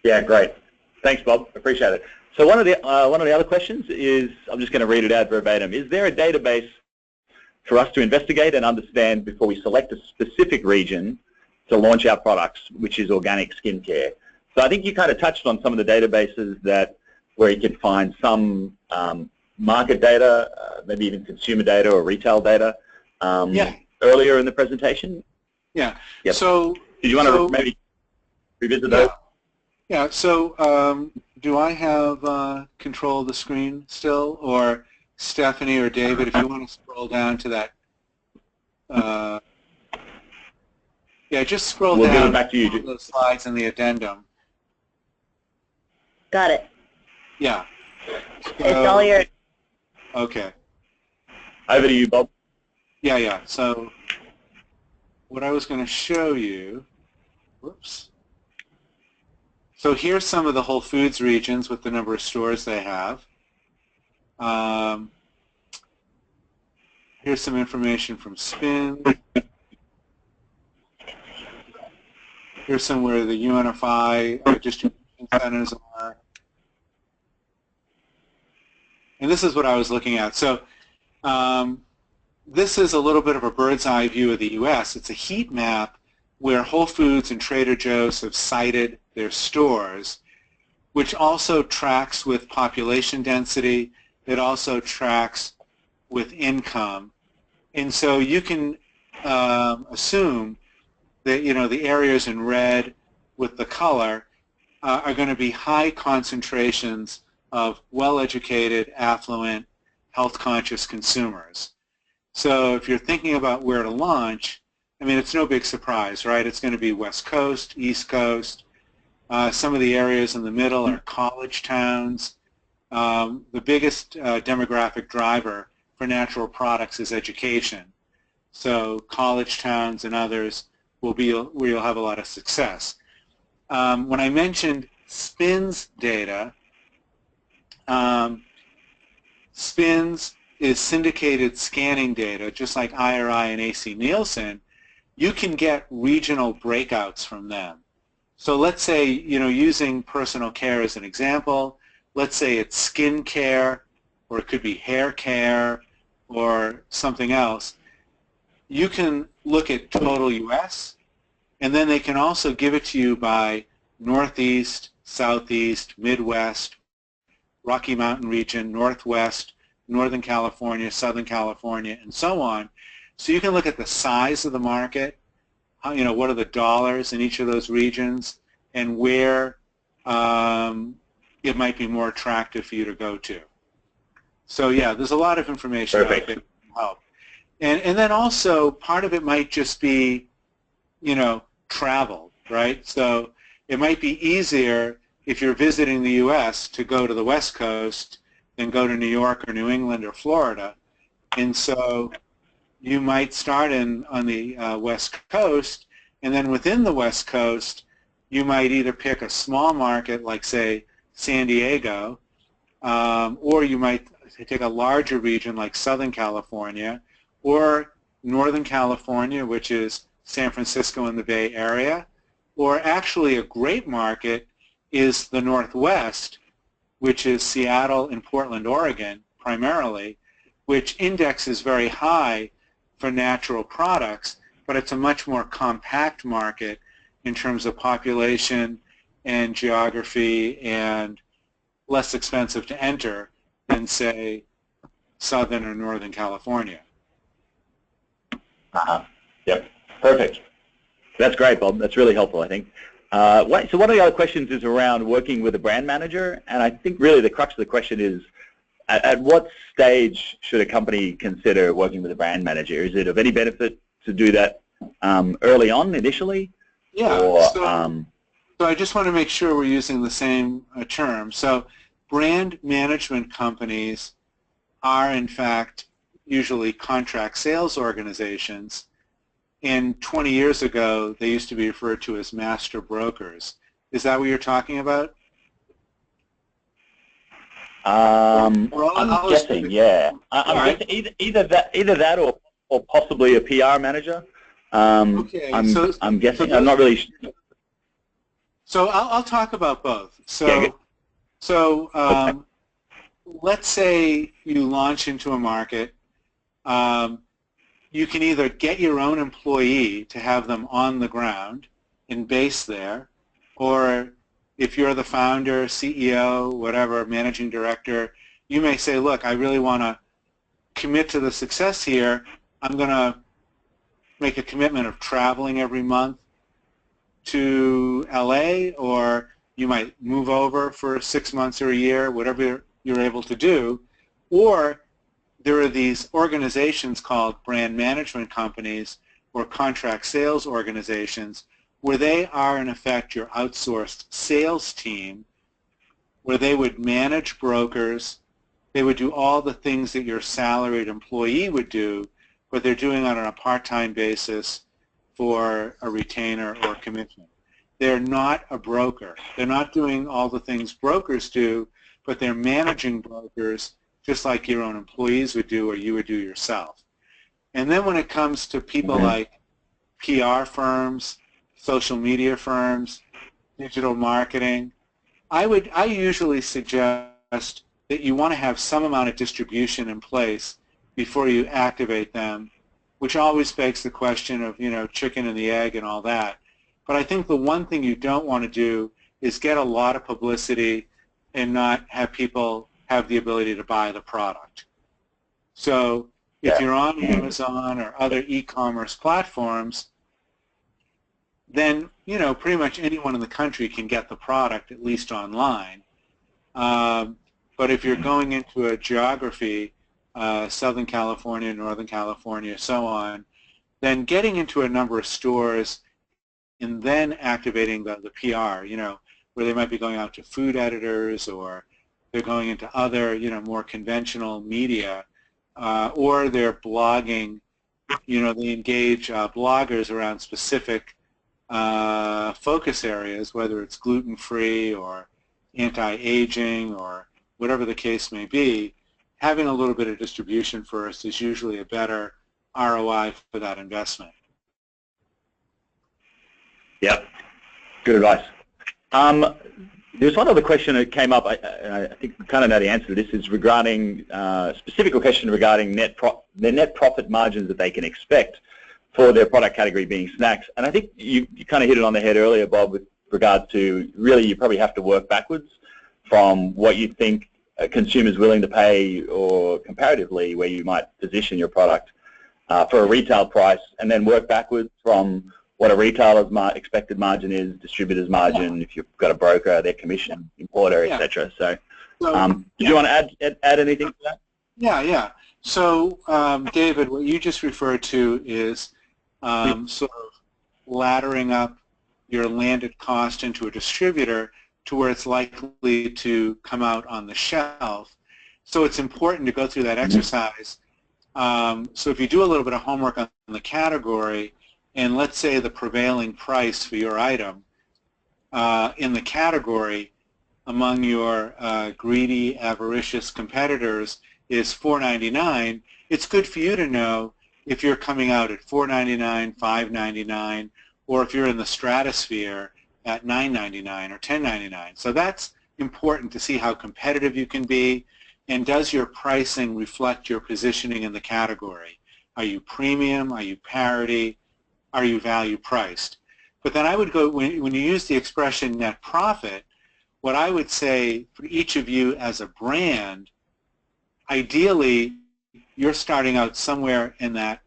Yeah, great. Thanks, Bob. Appreciate it. So one of the other questions is, I'm just going to read it out verbatim. Is there a database for us to investigate and understand before we select a specific region to launch our products, which is organic skincare? So I think you kind of touched on some of the databases where you can find some market data, maybe even consumer data or retail data earlier in the presentation. Yeah. Yep. So did you want to maybe revisit those? Yeah. So do I have control of the screen still, or Stephanie or David, if you want to scroll down to that? Just scroll down. We'll give it back to you. The slides and the addendum. Got it. Yeah. It's all yours. Okay. Over to you, Bob. Yeah. So what I was going to show you, whoops. So here's some of the Whole Foods regions with the number of stores they have. Here's some information from Spin. Here's some where the UNFI distribution centers are. And this is what I was looking at. So this is a little bit of a bird's eye view of the U.S. It's a heat map where Whole Foods and Trader Joe's have cited their stores, which also tracks with population density. It also tracks with income. And so you can assume that the areas in red with the color are going to be high concentrations of well-educated, affluent, health-conscious consumers. So if you're thinking about where to launch, I mean, it's no big surprise, right? It's going to be West Coast, East Coast. Some of the areas in the middle are college towns. The biggest demographic driver for natural products is education. So college towns and others will be where you'll have a lot of success. When I mentioned SPIN's data, SPIN's is syndicated scanning data, just like IRI and AC Nielsen. You can get regional breakouts from them. So let's say, using personal care as an example, let's say it's skin care, or it could be hair care, or something else. You can look at total U.S., and then they can also give it to you by Northeast, Southeast, Midwest, Rocky Mountain region, Northwest, Northern California, Southern California, and so on. So you can look at the size of the market, what are the dollars in each of those regions, and where it might be more attractive for you to go to. So yeah, there's a lot of information out there that can help. And then also part of it might just be, travel, right? So it might be easier if you're visiting the U.S. to go to the West Coast than go to New York or New England or Florida. And so you might start on the West Coast, and then within the West Coast, you might either pick a small market like, say, San Diego, or you might take a larger region like Southern California, or Northern California, which is San Francisco and the Bay Area, or actually a great market is the Northwest, which is Seattle and Portland, Oregon, primarily, which indexes very high for natural products, but it's a much more compact market in terms of population and geography and less expensive to enter than, say, Southern or Northern California. Yep, perfect. That's great, Bob. That's really helpful, I think. So one of the other questions is around working with a brand manager, and I think really the crux of the question is, at what stage should a company consider working with a brand manager? Is it of any benefit to do that early on, initially? Yeah, or, so I just want to make sure we're using the same term. So brand management companies are, in fact, usually contract sales organizations. And 20 years ago, they used to be referred to as master brokers. Is that what you're talking about? I'm guessing, yeah. I'm guessing either that or possibly a PR manager. Okay, I'm guessing. I'm not really sure. So I'll talk about both. Let's say you launch into a market. You can either get your own employee to have them on the ground and base there, or if you're the founder, CEO, whatever, managing director, you may say, look, I really want to commit to the success here. I'm going to make a commitment of traveling every month to LA, or you might move over for 6 months or a year, whatever you're able to do. Or there are these organizations called brand management companies or contract sales organizations where they are, in effect, your outsourced sales team, where they would manage brokers. They would do all the things that your salaried employee would do, but they're doing it on a part-time basis for a retainer or commission. They're not a broker. They're not doing all the things brokers do, but they're managing brokers just like your own employees would do or you would do yourself. And then when it comes to people like PR firms, social media firms, digital marketing, I usually suggest that you want to have some amount of distribution in place before you activate them, which always begs the question of, chicken and the egg and all that. But I think the one thing you don't want to do is get a lot of publicity and not have people have the ability to buy the product. So if you're on Amazon or other e-commerce platforms, then pretty much anyone in the country can get the product, at least online. But if you're going into a geography, Southern California, Northern California, so on, then getting into a number of stores and then activating the PR, where they might be going out to food editors, or they're going into other, more conventional media, or they're blogging, they engage bloggers around specific focus areas, whether it's gluten-free or anti-aging or whatever the case may be. Having a little bit of distribution first is usually a better ROI for that investment. Yep, good advice. There's one other question that came up, and I think we kind of know the answer to this, is regarding specific question regarding the net profit margins that they can expect for their product category being snacks. And I think you kind of hit it on the head earlier, Bob, with regard to really you probably have to work backwards from what you think a consumer's willing to pay, or comparatively where you might position your product for a retail price, and then work backwards from what a retailer's expected margin is, distributor's margin, if you've got a broker, their commission, importer, etc. So, did you want to add anything to that? Yeah. So, David, what you just referred to is sort of laddering up your landed cost into a distributor to where it's likely to come out on the shelf. So it's important to go through that exercise. So if you do a little bit of homework on the category, and let's say the prevailing price for your item in the category among your greedy, avaricious competitors is $4.99, it's good for you to know if you're coming out at $4.99, $5.99, or if you're in the stratosphere at $9.99 or $10.99. So that's important to see how competitive you can be, and does your pricing reflect your positioning in the category? Are you premium? Are you parity? Are you value priced? But then I would go, when you use the expression net profit, what I would say for each of you as a brand, ideally you're starting out somewhere in that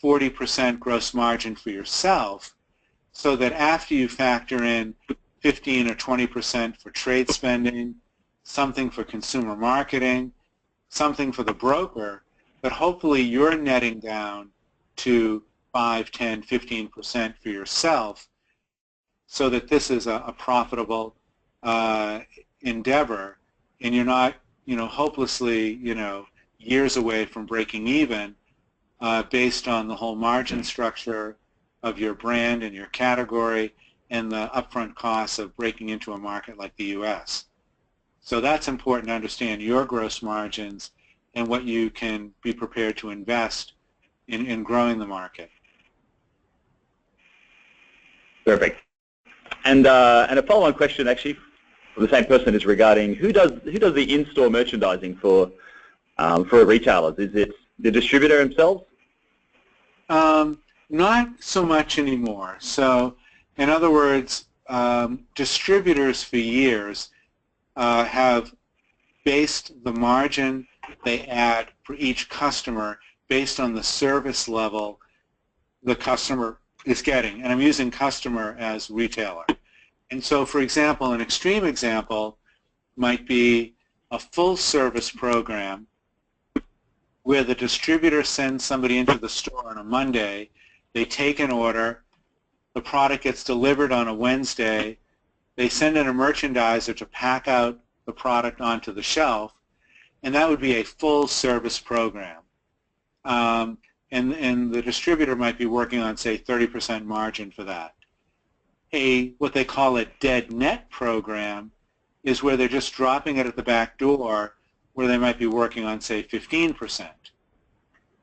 40% gross margin for yourself, so that after you factor in 15 or 20% for trade spending, something for consumer marketing, something for the broker, but hopefully you're netting down to 5, 10, 15% for yourself, so that this is a profitable endeavor, and you're not, hopelessly, years away from breaking even based on the whole margin structure of your brand and your category and the upfront costs of breaking into a market like the U.S. So that's important to understand your gross margins and what you can be prepared to invest in growing the market. Perfect. And a follow-on question, actually, for the same person is regarding who does the in-store merchandising for retailers? Is it the distributor themselves? Not so much anymore. So, in other words, distributors for years have based the margin they add for each customer based on the service level the customer is getting. And I'm using customer as retailer. And so, for example, an extreme example might be a full service program where the distributor sends somebody into the store on a Monday, they take an order, the product gets delivered on a Wednesday, they send in a merchandiser to pack out the product onto the shelf, and that would be a full service program. And the distributor might be working on, say, 30% margin for that. What they call a dead net program is where they're just dropping it at the back door, where they might be working on, say, 15%.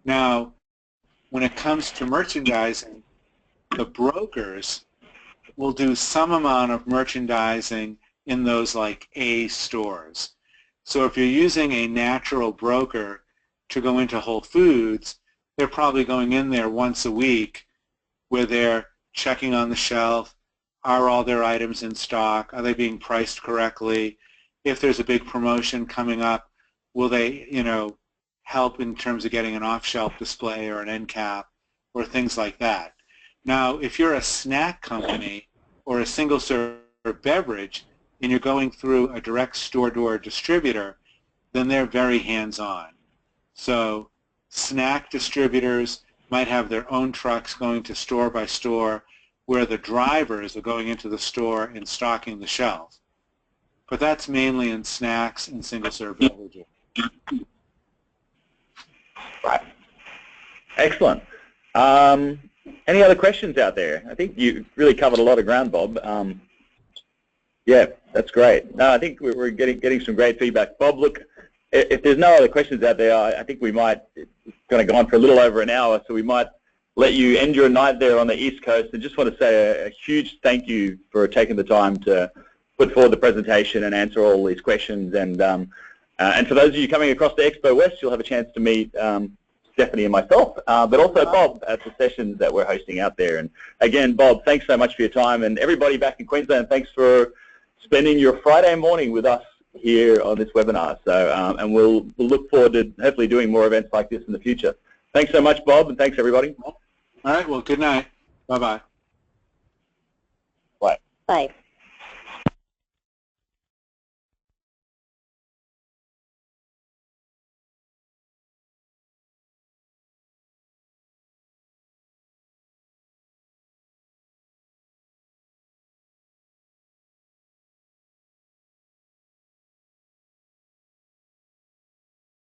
Now, when it comes to merchandising, the brokers will do some amount of merchandising in those like A stores. So if you're using a natural broker to go into Whole Foods, they're probably going in there once a week where they're checking on the shelf, are all their items in stock, are they being priced correctly, if there's a big promotion coming up, will they, help in terms of getting an off-shelf display or an end cap or things like that. Now, if you're a snack company or a single-serve beverage and you're going through a direct store-door distributor, then they're very hands-on. So snack distributors might have their own trucks going to store by store where the drivers are going into the store and stocking the shelf. But that's mainly in snacks and single-serve beverages. Right. Excellent. Any other questions out there? I think you really covered a lot of ground, Bob. Yeah, that's great. No, I think we're getting some great feedback. Bob, look, if there's no other questions out there, I think we might, it's going to go on for a little over an hour, so we might let you end your night there on the East Coast. I just want to say a huge thank you for taking the time to put forward the presentation and answer all these questions. And for those of you coming across to Expo West, you'll have a chance to meet Stephanie and myself, but also Bob at the sessions that we're hosting out there. And again, Bob, thanks so much for your time. And everybody back in Queensland, thanks for spending your Friday morning with us here on this webinar. So, and we'll look forward to hopefully doing more events like this in the future. Thanks so much, Bob, and thanks, everybody. All right, well, good night. Bye-bye. Bye.